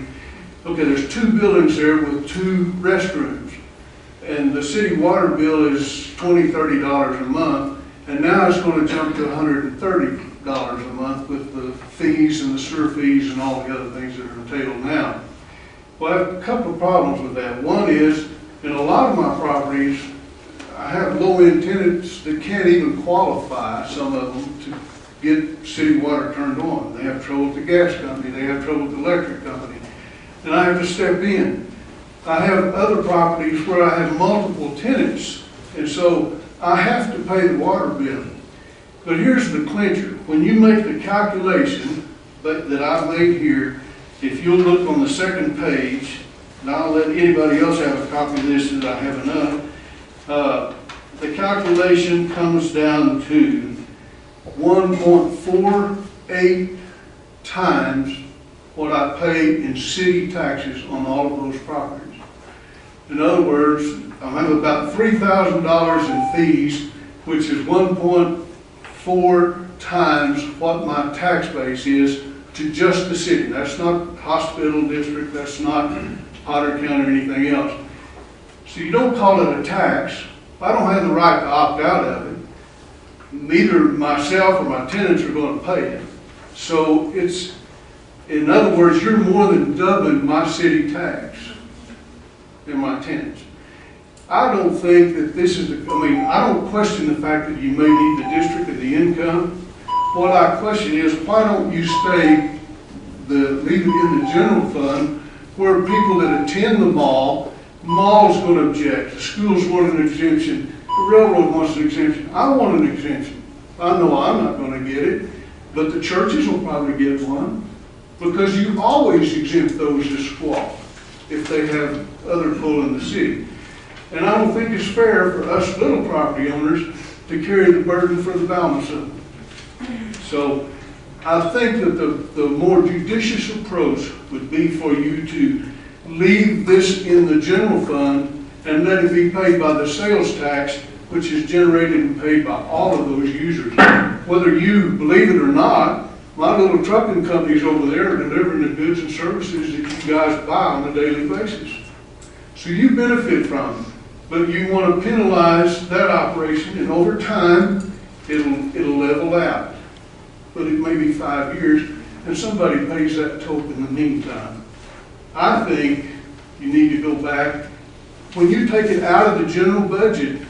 Speaker 17: Okay, there's 2 buildings there with 2 restrooms, and the city water bill is $20, $30 a month, and now it's going to jump to $130 a month with the fees and the sewer fees and all the other things that are entailed now. Well, I have a couple of problems with that. One is, in a lot of my properties, I have low-end tenants that can't even qualify, some of them, to get city water turned on. They have trouble with the gas company, they have trouble with the electric company, and I have to step in. I have other properties where I have multiple tenants, and so I have to pay the water bill. But here's the clincher. When you make the calculation that I made here, if you'll look on the second page, and I'll let anybody else have a copy of this that I have enough, the calculation comes down to 1.48 times what I pay in city taxes on all of those properties. In other words, I have about $3,000 in fees, which is 1.4 times what my tax base is to just the city. That's not hospital district, that's not Potter County or anything else. So you don't call it a tax. I don't have the right to opt out of it. Neither myself or my tenants are going to pay it. So it's, in other words, you're more than doubling my city tax and my tenants. I don't think that this is, I don't question the fact that you may need the district and the income. What I question is, why don't you leave it in the general fund where people that attend the mall's going to object, the schools want an exemption, the railroad wants an exemption. I want an exemption. I know I'm not going to get it, but the churches will probably get one, because you always exempt those that squawk if they have other pull in the city. And I don't think it's fair for us little property owners to carry the burden for the balance of it. So I think that the more judicious approach would be for you to leave this in the general fund and let it be paid by the sales tax, which is generated and paid by all of those users. Whether you believe it or not, my little trucking companies over there are delivering the goods and services that you guys buy on a daily basis. So you benefit from it, but you want to penalize that operation, and over time, it'll level out. But it may be 5 years, and somebody pays that toll in the meantime. I think you need to go back. When you take it out of the general budget,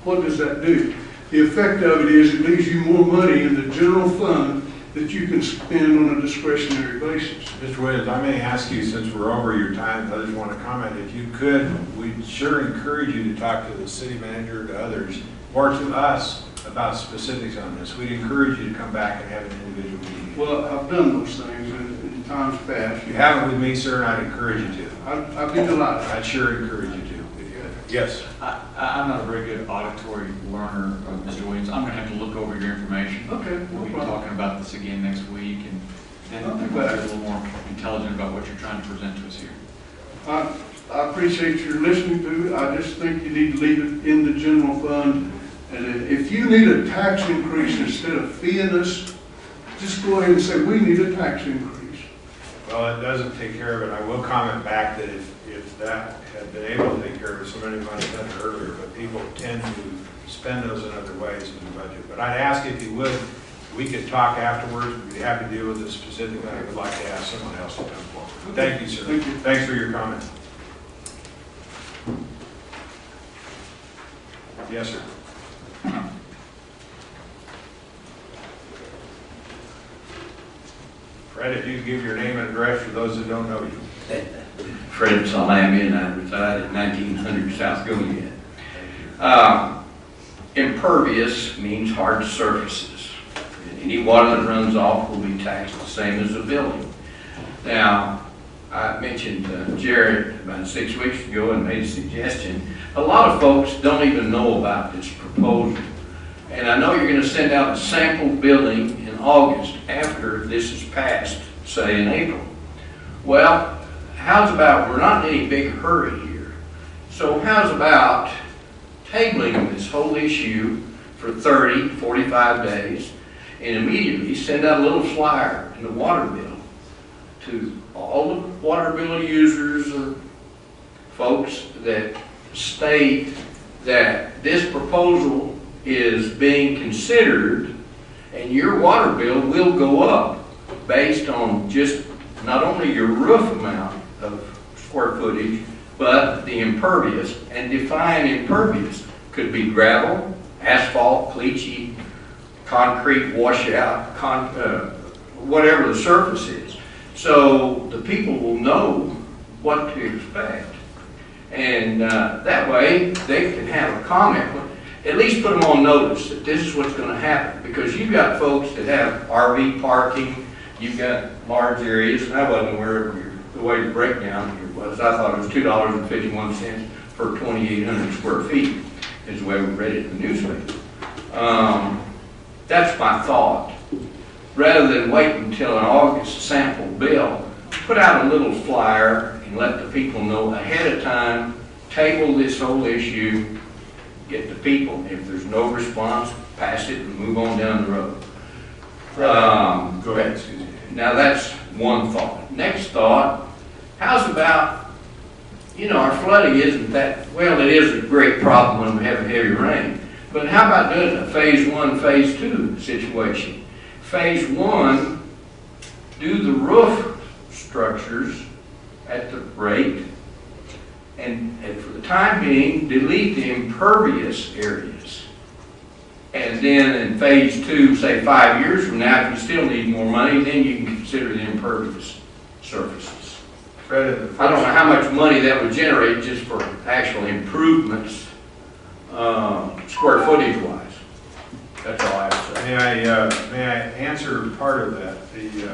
Speaker 17: what does that do? The effect of it is it leaves you more money in the general fund that you can spend on a discretionary basis.
Speaker 2: Mr. Williams, I may ask you, since we're over your time, others want to comment, if you could, we'd sure encourage you to talk to the city manager, to others, or to us about specifics on this. We'd encourage you to come back and have an individual meeting.
Speaker 17: Well, I've done those things in times past.
Speaker 2: You haven't with me, sir, and I'd encourage you to.
Speaker 17: I'd be delighted.
Speaker 2: I'd sure encourage you to. Yes.
Speaker 6: I'm not a very good auditory learner, Mr. Williams. I'm going to have to look over your information.
Speaker 17: Okay.
Speaker 6: We'll be talking about this again next week, and then we'll be a little more intelligent about what you're trying to present to us here.
Speaker 17: I appreciate your listening to it. I just think you need to leave it in the general fund. And if you need a tax increase instead of feeing us, just go ahead and say, we need a tax increase.
Speaker 2: Well, it doesn't take care of it. I will comment back that if that had been able to take care of it, somebody might have done it earlier, but people tend to spend those in other ways in the budget. But I'd ask if you would, we could talk afterwards. We'd be happy to deal with this specifically. I would like to ask someone else to come forward. Thank you, sir.
Speaker 17: Thank you.
Speaker 2: Thanks for your comment. Yes, sir. Fred, if you give your name and address for those that don't know you.
Speaker 18: Fred Salami, and I reside at 1900 South Goliad. Impervious means hard surfaces. Any water that runs off will be taxed the same as a building. Now, I mentioned Jared about 6 weeks ago and made a suggestion. A lot of folks don't even know about this proposal. And I know you're going to send out a sample billing in August after this is passed, say in April. Well, how's about, we're not in any big hurry here. So how's about tabling this whole issue for 30, 45 days and immediately send out a little flyer in the water bill to all the water bill users or folks that state that this proposal is being considered and your water bill will go up based on just not only your roof amount of square footage, but the impervious, and define impervious. Could be gravel, asphalt, caliche, concrete, washout, whatever the surface is. So the people will know what to expect. And that way they can have a comment. At least put them on notice that this is what's going to happen. Because you've got folks that have RV parking, you've got large areas, and I wasn't aware of the way the breakdown here was. I thought it was $2.51 per 2,800 square feet is the way we read it in the newspaper. That's my thought. Rather than wait until an August sample bill, put out a little flyer and let the people know ahead of time, table this whole issue, get the people. If there's no response, pass it and move on down the road.
Speaker 2: Go ahead, excuse me.
Speaker 18: Now that's one thought. Next thought, how's about, you know, our flooding isn't that, well, it is a great problem when we have a heavy rain, but how about doing a phase 1, phase 2 situation? Phase 1, do the roof structures at the rate, and for the time being, delete the impervious areas. And then in phase 2, say 5 years from now, if you still need more money, then you can consider the impervious surfaces.
Speaker 2: Fred,
Speaker 18: I don't know how much money that would generate just for actual improvements, square footage wise. That's all I have to say.
Speaker 2: May I answer part of that? The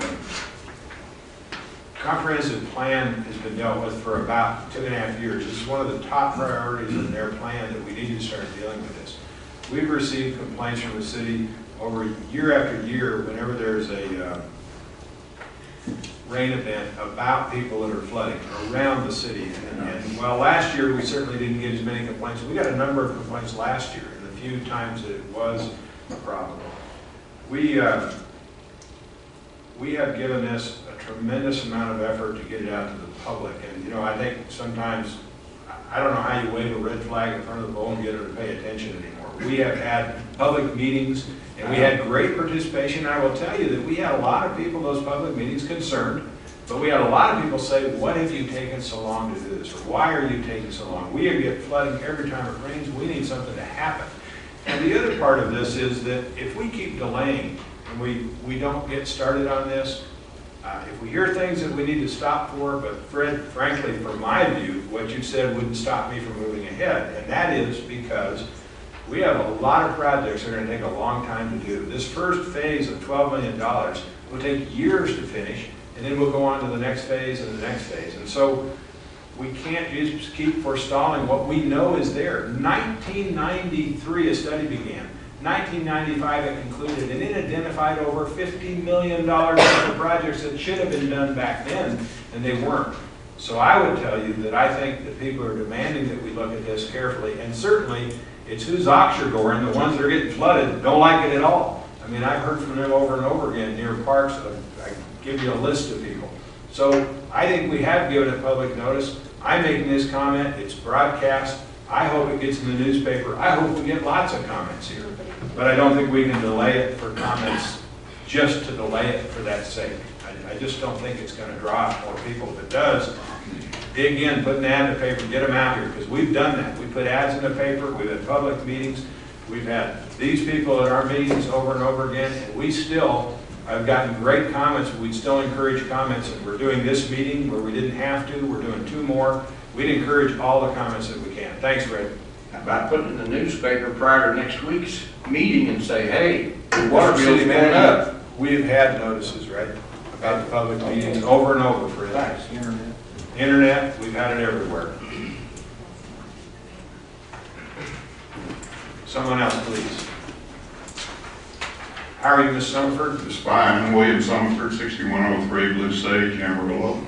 Speaker 2: comprehensive plan has been dealt with for about 2.5 years. This is one of the top priorities in their plan that we need to start dealing with this. We've received complaints from the city over year after year whenever there's a rain event about people that are flooding around the city. And well, last year we certainly didn't get as many complaints. We got a number of complaints last year, and the few times that it was a problem. We have given this a tremendous amount of effort to get it out to the public. And, you know, I think sometimes, I don't know how you wave a red flag in front of the bull and get her to pay attention anymore. We have had public meetings, and we had great participation. I will tell you that we had a lot of people in those public meetings concerned, but we had a lot of people say, what have you taken so long to do this? Or why are you taking so long? We get flooding every time it rains. We need something to happen. And the other part of this is that if we keep delaying and we don't get started on this, if we hear things that we need to stop for, but Fred, frankly, from my view, what you said wouldn't stop me from moving ahead. And that is because we have a lot of projects that are going to take a long time to do. This first phase of $12 million will take years to finish, and then we'll go on to the next phase and the next phase. And so we can't just keep forestalling what we know is there. 1993, a study began. 1995, it concluded, and it identified over $50 million worth of projects that should have been done back then, and they weren't. So I would tell you that I think that people are demanding that we look at this carefully, and certainly it's who's Oxford going, the ones that are getting flooded don't like it at all. I mean, I've heard from them over and over again near parks. I give you a list of people. So I think we have given it public notice. I'm making this comment. It's broadcast. I hope it gets in the newspaper. I hope we get lots of comments here. But I don't think we can delay it for comments just to delay it for that sake. I just don't think it's going to draw more people. If it does, dig in, put an ad in the paper, get them out here, because we've done that. We put ads in the paper. We've had public meetings. We've had these people at our meetings over and over again, and we still, I've gotten great comments. We'd still encourage comments, and we're doing this meeting where we didn't have to. We're doing 2 more. We'd encourage all the comments that we can. Thanks, Fred.
Speaker 18: How about putting in the newspaper prior to next week's meeting and say, hey, the water bill's going up.
Speaker 2: We've had notices, right? about the public meetings over and over for
Speaker 6: Thanks,
Speaker 2: it.
Speaker 6: internet.
Speaker 2: Internet, we've had it everywhere. Someone else, please. How are you, Ms. Summerford?
Speaker 19: It's fine. I'm William Summerford, 6103 Blue Sage, Amarillo.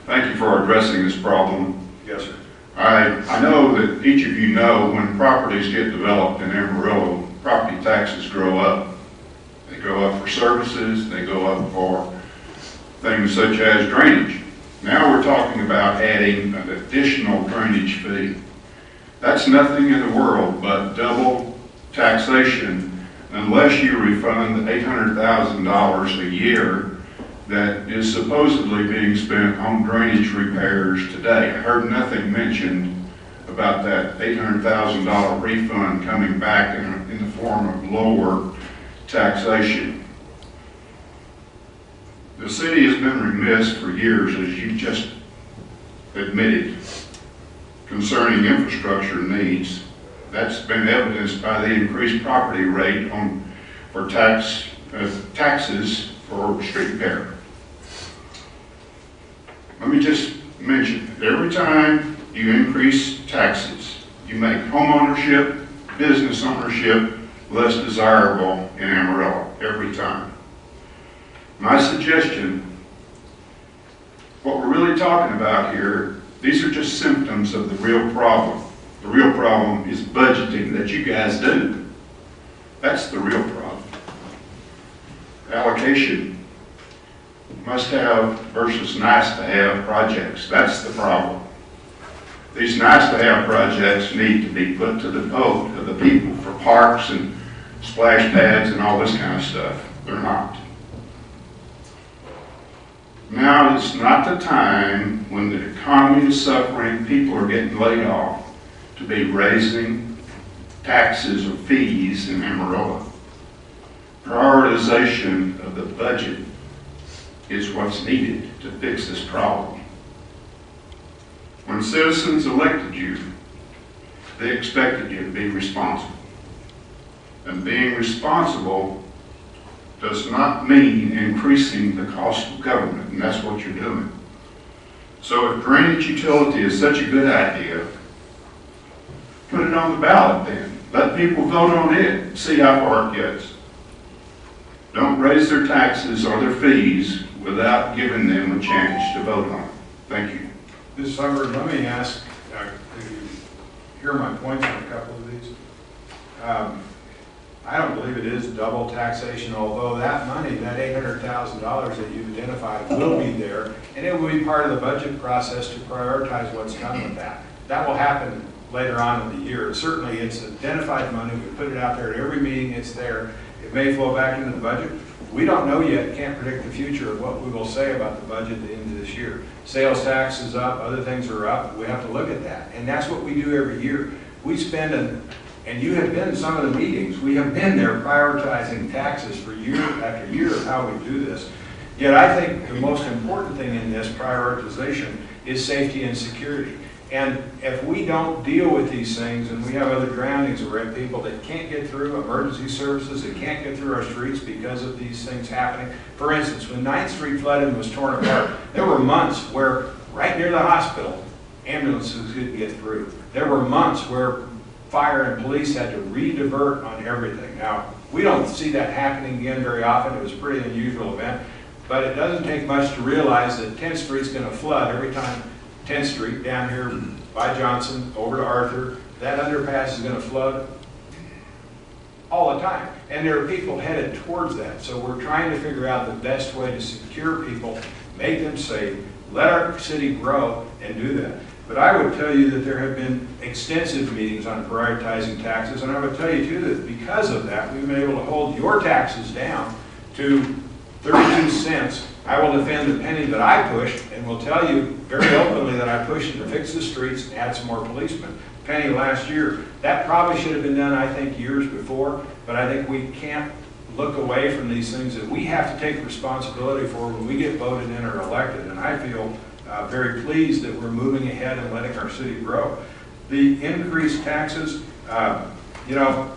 Speaker 19: Thank you for addressing this problem.
Speaker 2: Yes, sir.
Speaker 19: I know that each of you know when properties get developed in Amarillo, property taxes grow up. They go up for services, they go up for things such as drainage. Now we're talking about adding an additional drainage fee. That's nothing in the world but double taxation unless you refund the $800,000 a year that is supposedly being spent on drainage repairs today. I heard nothing mentioned about that $800,000 refund coming back in the form of lower taxation. The city has been remiss for years, as you just admitted, concerning infrastructure needs. That's been evidenced by the increased property rate for taxes for street repair. Let me just mention, every time you increase taxes, you make home ownership, business ownership less desirable in Amarillo, every time. My suggestion, what we're really talking about here, these are just symptoms of the real problem. The real problem is budgeting that you guys do. That's the real problem. Allocation, must have versus nice to have projects. That's the problem. These nice to have projects need to be put to the vote of the people for parks and splash pads and all this kind of stuff. They're not. Now is not the time when the economy is suffering, people are getting laid off, to be raising taxes or fees in Amarillo. Prioritization of the budget is what's needed to fix this problem. When citizens elected you, they expected you to be responsible. And being responsible does not mean increasing the cost of government, and that's what you're doing. So if drainage utility is such a good idea, put it on the ballot then. Let people vote on it, see how far it gets. Don't raise their taxes or their fees without giving them a chance to vote on it. Thank you.
Speaker 2: Ms. Summer, let me ask, to hear my points on a couple of these. I don't believe it is double taxation, although that money, that $800,000 that you've identified will be there, and it will be part of the budget process to prioritize what's done with that. That will happen later on in the year. Certainly, it's identified money. We put it out there at every meeting. It's there. It may flow back into the budget. We don't know yet, can't predict the future of what we will say about the budget at the end of this year. Sales tax is up, other things are up, we have to look at that. And that's what we do every year. We spend, and you have been in some of the meetings, we have been there prioritizing taxes for year after year of how we do this. Yet I think the most important thing in this prioritization is safety and security. And if we don't deal with these things, and we have other drownings, or we have people that can't get through, emergency services that can't get through our streets because of these things happening. For instance, when 9th Street flooded and was torn apart, there were months where right near the hospital, ambulances couldn't get through. There were months where fire and police had to re-divert on everything. Now, we don't see that happening again very often. It was a pretty unusual event. But it doesn't take much to realize that 10th Street's going to flood every time 10th Street down here by Johnson over to Arthur. That underpass is going to flood all the time. And there are people headed towards that. So we're trying to figure out the best way to secure people, make them safe, let our city grow, and do that. But I would tell you that there have been extensive meetings on prioritizing taxes, and I would tell you too that because of that, we've been able to hold your taxes down to 32 cents. I will defend the penny that I pushed, and will tell you very openly that I pushed to fix the streets and add some more policemen. Penny last year. That probably should have been done, I think, years before, but I think we can't look away from these things that we have to take responsibility for when we get voted in or elected, and I feel very pleased that we're moving ahead and letting our city grow. The increased taxes, you know,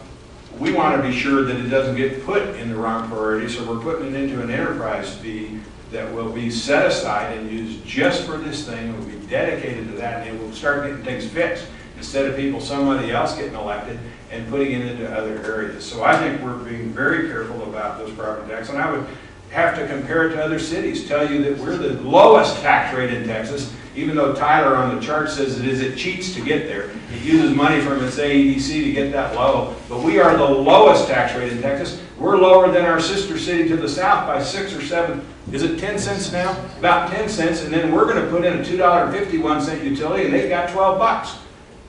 Speaker 2: we want to be sure that it doesn't get put in the wrong priority, so we're putting it into an enterprise fee that will be set aside and used just for this thing, and will be dedicated to that, and it will start getting things fixed, instead of somebody else getting elected and putting it into other areas. So I think we're being very careful about those property taxes, and I would have to compare it to other cities, tell you that we're the lowest tax rate in Texas, even though Tyler on the chart says it cheats to get there. It uses money from its AEDC to get that low, but we are the lowest tax rate in Texas. We're lower than our sister city to the south by 6 or 7, is it 10 cents now? About 10 cents, and then we're going to put in a $2.51 utility, and they've got 12 bucks.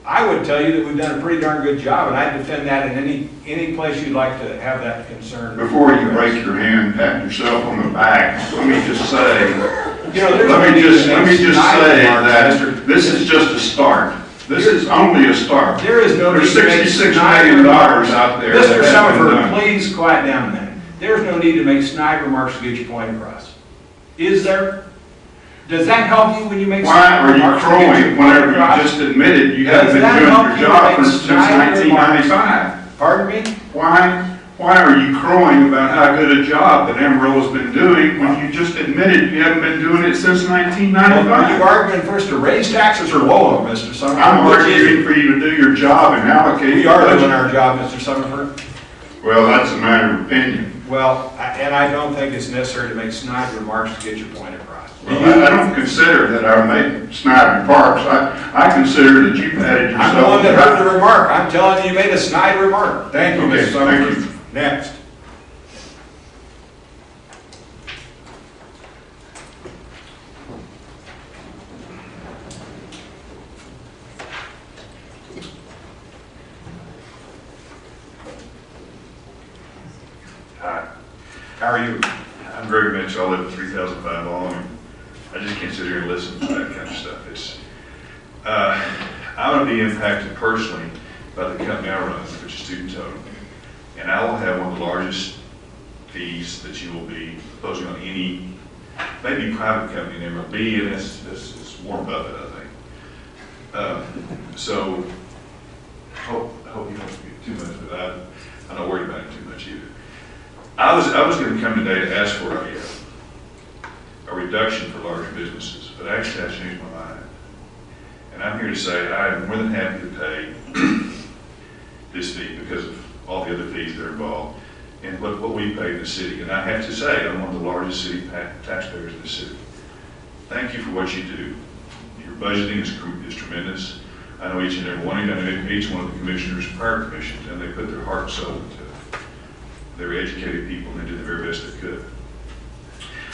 Speaker 2: I would tell you that we've done a pretty darn good job, and I'd defend that in any place you'd like to have that concern.
Speaker 19: Before you break your hand and pat yourself on the back, let me just say, let me just say that this is just a start. This is only a start.
Speaker 2: There is no
Speaker 19: There's
Speaker 2: need to make
Speaker 19: $66 million out there.
Speaker 2: Mr. Summerford, please quiet down a minute. There's no need to make snide remarks to get your point across. Is there? Does that help you when you make snide remarks?
Speaker 19: Why are you crowing whenever you just admitted you haven't been doing your job since 1995?
Speaker 2: Pardon me?
Speaker 19: Why are you crowing about how good a job that Amarillo's been doing when you just admitted you haven't been doing it since 1995?
Speaker 2: Well, are you arguing for us to raise taxes or lower them, Mr. Summerford?
Speaker 19: I'm arguing for you to do your job and allocate.
Speaker 2: We are doing our job, Mr. Summerford.
Speaker 19: Well, that's a matter of opinion.
Speaker 2: Well, and I don't think it's necessary to make snide remarks to get your point across.
Speaker 19: Well, I don't consider that I made snide remarks. I consider that you patted yourself.
Speaker 2: I'm the one that heard the remark. I'm telling you, you made a snide remark. Thank you,
Speaker 19: Okay,
Speaker 2: Mr. Summerford.
Speaker 19: thank you.
Speaker 2: Next.
Speaker 20: Hi. How are you? I'm Greg Mitchell. I live at 3005 Long. I just can't sit here and listen to that kind of stuff. I'm going to be impacted personally by the company I run, which is Student Total. And I will have one of the largest fees that you will be imposing on any, maybe private company in Amarillo. BNS is Warren Buffett, I think. So, I hope you don't get too much, but I'm not worried about it too much either. I was going to come today to ask for a reduction for larger businesses, but actually I changed my mind. And I'm here to say I am more than happy to pay this fee because of all the other fees that are involved and what we pay in the city. And I have to say, I'm one of the largest city taxpayers in the city. Thank you for what you do. Your budgeting is tremendous. I know each and every one of you, I know each one of the commissioners, prior commissions, and they put their heart and soul into it. They're educated people and they did the very best they could.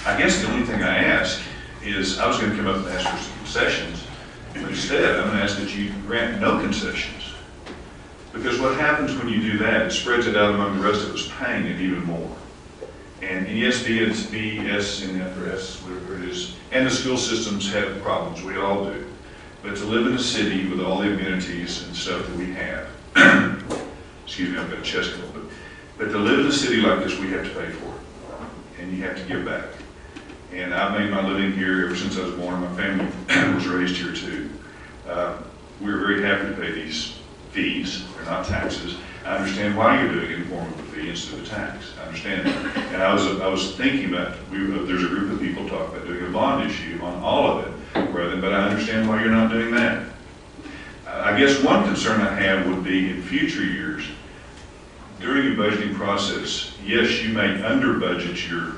Speaker 20: I guess the only thing I ask is, I was going to come up and ask for some concessions, but instead I'm going to ask that you grant no concessions. Because what happens when you do that, it spreads it out among the rest of us paying it even more. And yes, BS and FRS, whatever it is, and the school systems have problems, we all do. But to live in a city with all the amenities and stuff that we have, excuse me, I've got a chest cold, but to live in a city like this, we have to pay for it, and you have to give back. And I've made my living here ever since I was born. My family was raised here too. We're very happy to pay these fees. They're not taxes. I understand why you're doing it in the form of a fee instead of a tax. I understand that. And I was thinking about, there's a group of people talking about doing a bond issue on all of it, but I understand why you're not doing that. I guess one concern I have would be in future years, during your budgeting process, yes, you may under budget your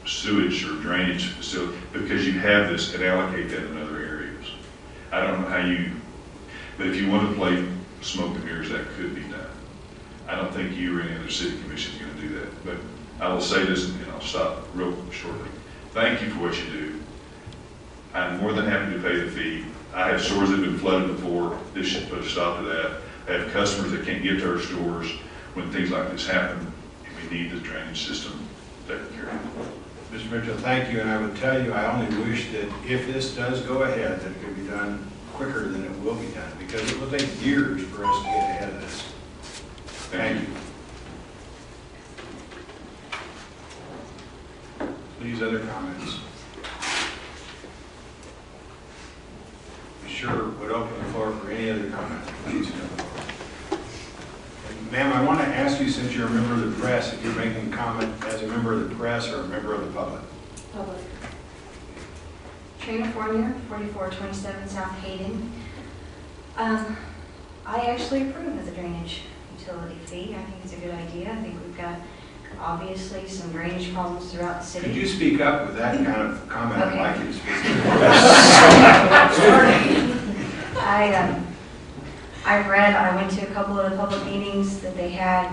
Speaker 20: sewage or drainage facility because you have this and allocate that in other areas. I don't know how you, but if you want to play smoke and mirrors, that could be done. I don't think you or any other city commission is going to do that, but I will say this and I'll stop real shortly. Thank you for what you do. I'm more than happy to pay the fee. I have stores that have been flooded before. This should put a stop to that. I have customers that can't get to our stores when things like this happen, and we need the drainage system taken care of.
Speaker 2: Mr. Mitchell, thank you, and I would tell you, I only wish that if this does go ahead, that it could be done quicker than it will be done, because it will take years for us to get ahead of this. Thank you. Please, other comments? We sure would open the floor for any other comments, please. Ma'am, I want to ask you, since you're a member of the press, if you're making a comment as a member of the press or a member of the public.
Speaker 13: Public.
Speaker 21: Katrina Fournier, 4427 South Hayden. I actually approve of the drainage utility fee. I think it's a good idea. I think we've got obviously some drainage problems throughout the city.
Speaker 2: Could you speak up with that kind of comment?
Speaker 21: Okay.
Speaker 2: I'd like you to speak.
Speaker 21: I went to a couple of the public meetings that they had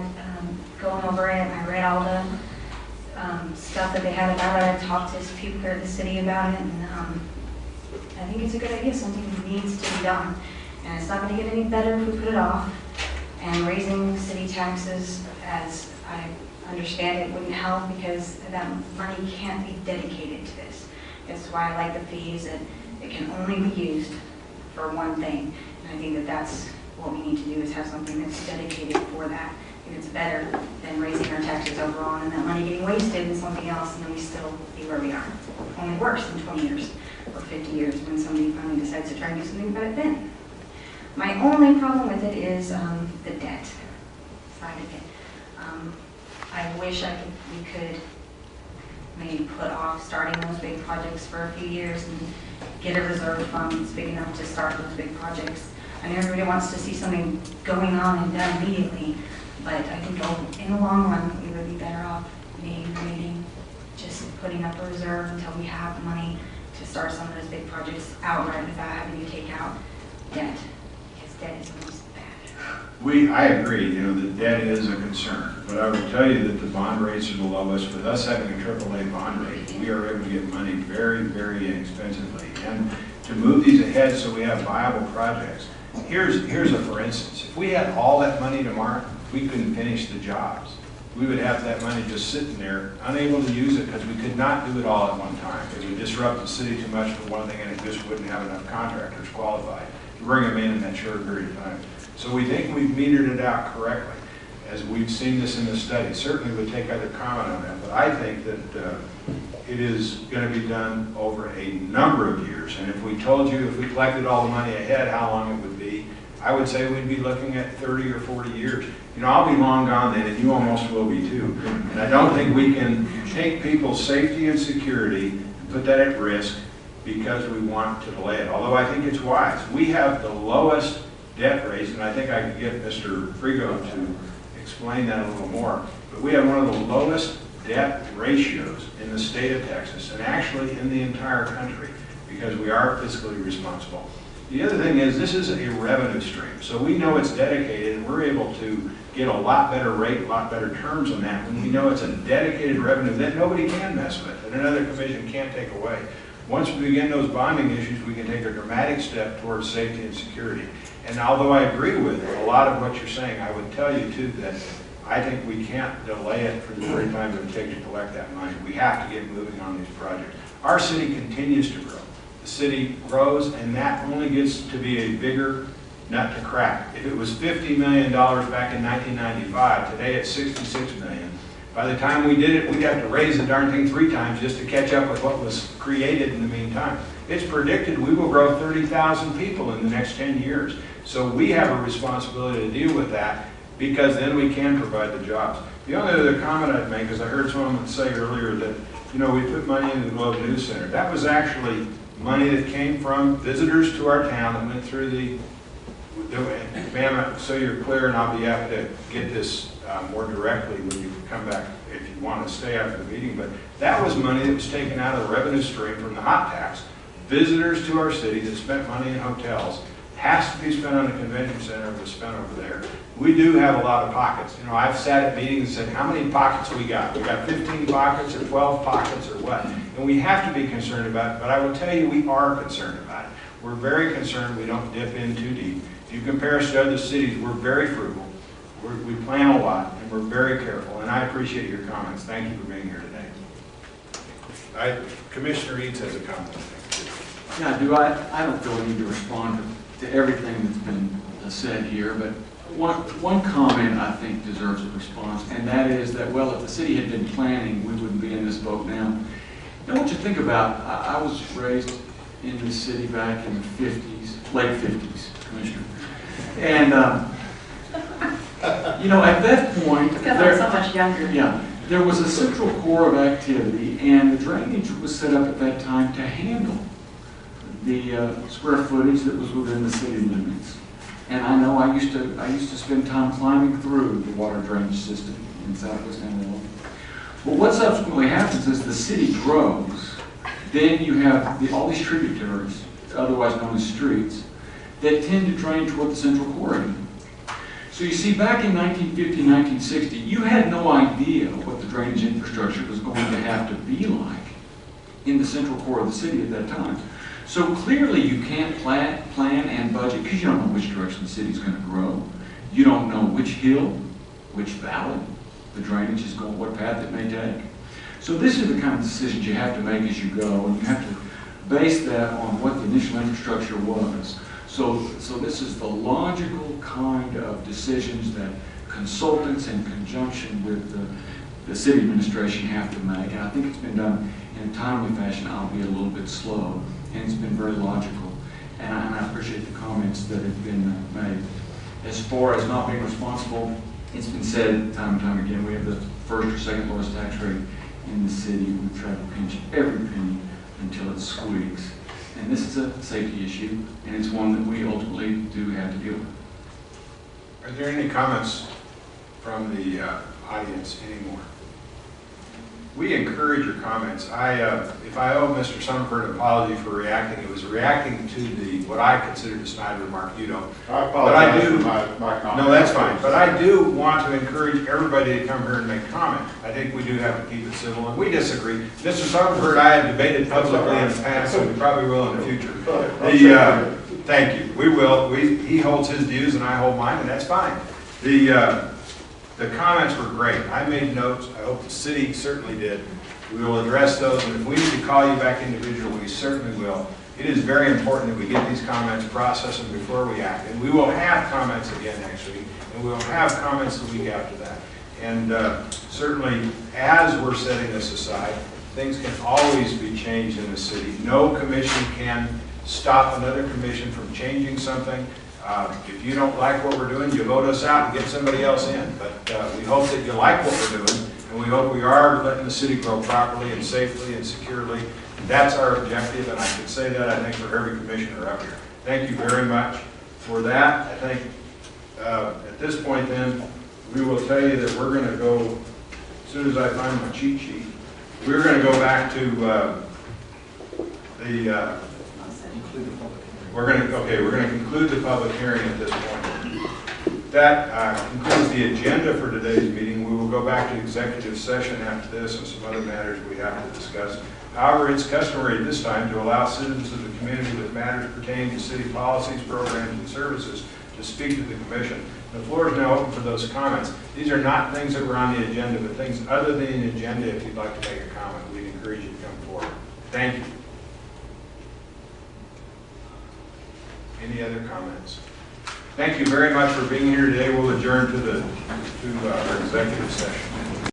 Speaker 21: going over it. I read all the stuff that they had about it. I talked to some people here at the city about it, and I think it's a good idea. Something needs to be done. And it's not going to get any better if we put it off. And raising city taxes, as I understand it, wouldn't help because that money can't be dedicated to this. That's why I like the fees, that it can only be used for one thing. And I think that that's what we need to do, is have something that's dedicated for that. I think it's better than raising our taxes overall and that money getting wasted in something else, and then we still be where we are. Only worse in 20 years or 50 years when somebody finally decides to try and do something about it then. My only problem with it is the debt side of it. I wish we could maybe put off starting those big projects for a few years and get a reserve fund that's big enough to start those big projects. I know everybody wants to see something going on and done immediately, but I think in the long run, we would be better off maybe waiting, just putting up a reserve until we have the money to start some of those big projects outright without having to take out debt. Because debt is almost bad.
Speaker 2: I agree, the debt is a concern, but I will tell you that the bond rates are the lowest. With us having a AAA bond rate, we are able to get money very, very inexpensively. And to move these ahead so we have viable projects. Here's a for instance. If we had all that money tomorrow, we couldn't finish the jobs. We would have that money just sitting there, unable to use it because we could not do it all at one time. It would disrupt the city too much for one thing, and it just wouldn't have enough contractors qualified to bring them in that short period of time. So we think we've metered it out correctly, as we've seen this in the study. Certainly would take other comment on that, but I think that it is going to be done over a number of years. And if we told you, if we collected all the money ahead, how long it would be, I would say we'd be looking at 30 or 40 years. I'll be long gone then, and you almost will be too. And I don't think we can take people's safety and security and put that at risk because we want to delay it. Although I think it's wise. We have the lowest debt rates, and I think I could get Mr. Frigo to explain that a little more. But we have one of the lowest debt ratios in the state of Texas, and actually in the entire country, because we are fiscally responsible. The other thing is, this is a revenue stream, so we know it's dedicated, and we're able to get a lot better rate, a lot better terms on that when we know it's a dedicated revenue that nobody can mess with, and another commission can't take away. Once we begin those bonding issues, we can take a dramatic step towards safety and security. And although I agree with a lot of what you're saying, I would tell you too that I think we can't delay it for the very time it would take to collect that money. We have to get moving on these projects. Our city continues to grow. The city grows, and that only gets to be a bigger nut to crack. If it was $50 million back in 1995, today it's $66 million. By the time we did it, we'd have to raise the darn thing 3 times just to catch up with what was created in the meantime. It's predicted we will grow 30,000 people in the next 10 years. So we have a responsibility to deal with that, because then we can provide the jobs. The only other comment I'd make is I heard someone say earlier that, we put money into the Globe News Center. That was actually money that came from visitors to our town that went through the ma'am, so you're clear, and I'll be happy to get this more directly when you come back if you want to stay after the meeting. But that was money that was taken out of the revenue stream from the hot tax. Visitors to our city that spent money in hotels has to be spent on the convention center was spent over there. We do have a lot of pockets. I've sat at meetings and said, how many pockets we got? We got 15 pockets or 12 pockets or what? And we have to be concerned about it, but I will tell you we are concerned about it. We're very concerned we don't dip in too deep. If you compare us to other cities, we're very frugal. We plan a lot, and we're very careful, and I appreciate your comments. Thank you for being here today. Commissioner Eads has a comment.
Speaker 6: Yeah, I don't feel I need to respond to everything that's been said here, but one comment I think deserves a response, and that is that, well, if the city had been planning, we wouldn't be in this boat now. Now, what you think about, I was raised in the city back in the 50s, late 50s, Commissioner. And, at that point...
Speaker 8: Because I'm so much younger.
Speaker 6: Yeah. There was a central core of activity, and the drainage was set up at that time to handle the square footage that was within the city limits. And I know I used to spend time climbing through the water drainage system in southwest Amarillo. But what subsequently happens is the city grows, then you have all these tributaries, otherwise known as streets, that tend to drain toward the central core again. So you see, back in 1950, 1960, you had no idea what the drainage infrastructure was going to have to be like in the central core of the city at that time. So clearly you can't plan and budget because you don't know which direction the city's going to grow. You don't know which hill, which valley the drainage is going, what path it may take. So this is the kind of decisions you have to make as you go, and you have to base that on what the initial infrastructure was. So this is the logical kind of decisions that consultants in conjunction with the city administration have to make. And I think it's been done in a timely fashion, albeit a little bit slow, and it's been very logical. And I appreciate the comments that have been made. As far as not being responsible, it's been said time and time again, we have the first or second lowest tax rate in the city. We try to pinch every penny until it squeaks. And this is a safety issue, and it's one that we ultimately do have to deal with.
Speaker 2: Are there any comments from the audience anymore? We encourage your comments. If I owe Mr. Summerford an apology for reacting, it was reacting to what I consider the snide remark. You don't.
Speaker 19: I apologize for my comment.
Speaker 2: No, that's fine. But I do want to encourage everybody to come here and make comment. I think we do have to keep it civil, and we disagree. Mr. Summerford and I have debated publicly in the past, and we probably will in the future. Thank you. We will. He holds his views, and I hold mine, and that's fine. The comments were great. I made notes. I hope the city certainly did. We will address those, and if we need to call you back individually, we certainly will. It is very important that we get these comments, process them before we act. And we will have comments again next week, and we will have comments the week after that. And certainly, as we're setting this aside, things can always be changed in the city. No commission can stop another commission from changing something. If you don't like what we're doing, you vote us out and get somebody else in. But we hope that you like what we're doing, and we hope we are letting the city grow properly and safely and securely. And that's our objective, and I can say that, I think, for every commissioner up here. Thank you very much for that. I think at this point, then, we will tell you that we're going to go, as soon as I find my cheat sheet, we're going to go back to we're going to conclude the public hearing at this point. That concludes the agenda for today's meeting. We will go back to executive session after this and some other matters we have to discuss. However, it's customary this time to allow citizens of the community with matters pertaining to city policies, programs, and services to speak to the commission. The floor is now open for those comments. These are not things that were on the agenda, but things other than the agenda. If you'd like to make a comment, we'd encourage you to come forward. Thank you. Any other comments? Thank you very much for being here today. We'll adjourn to our executive session.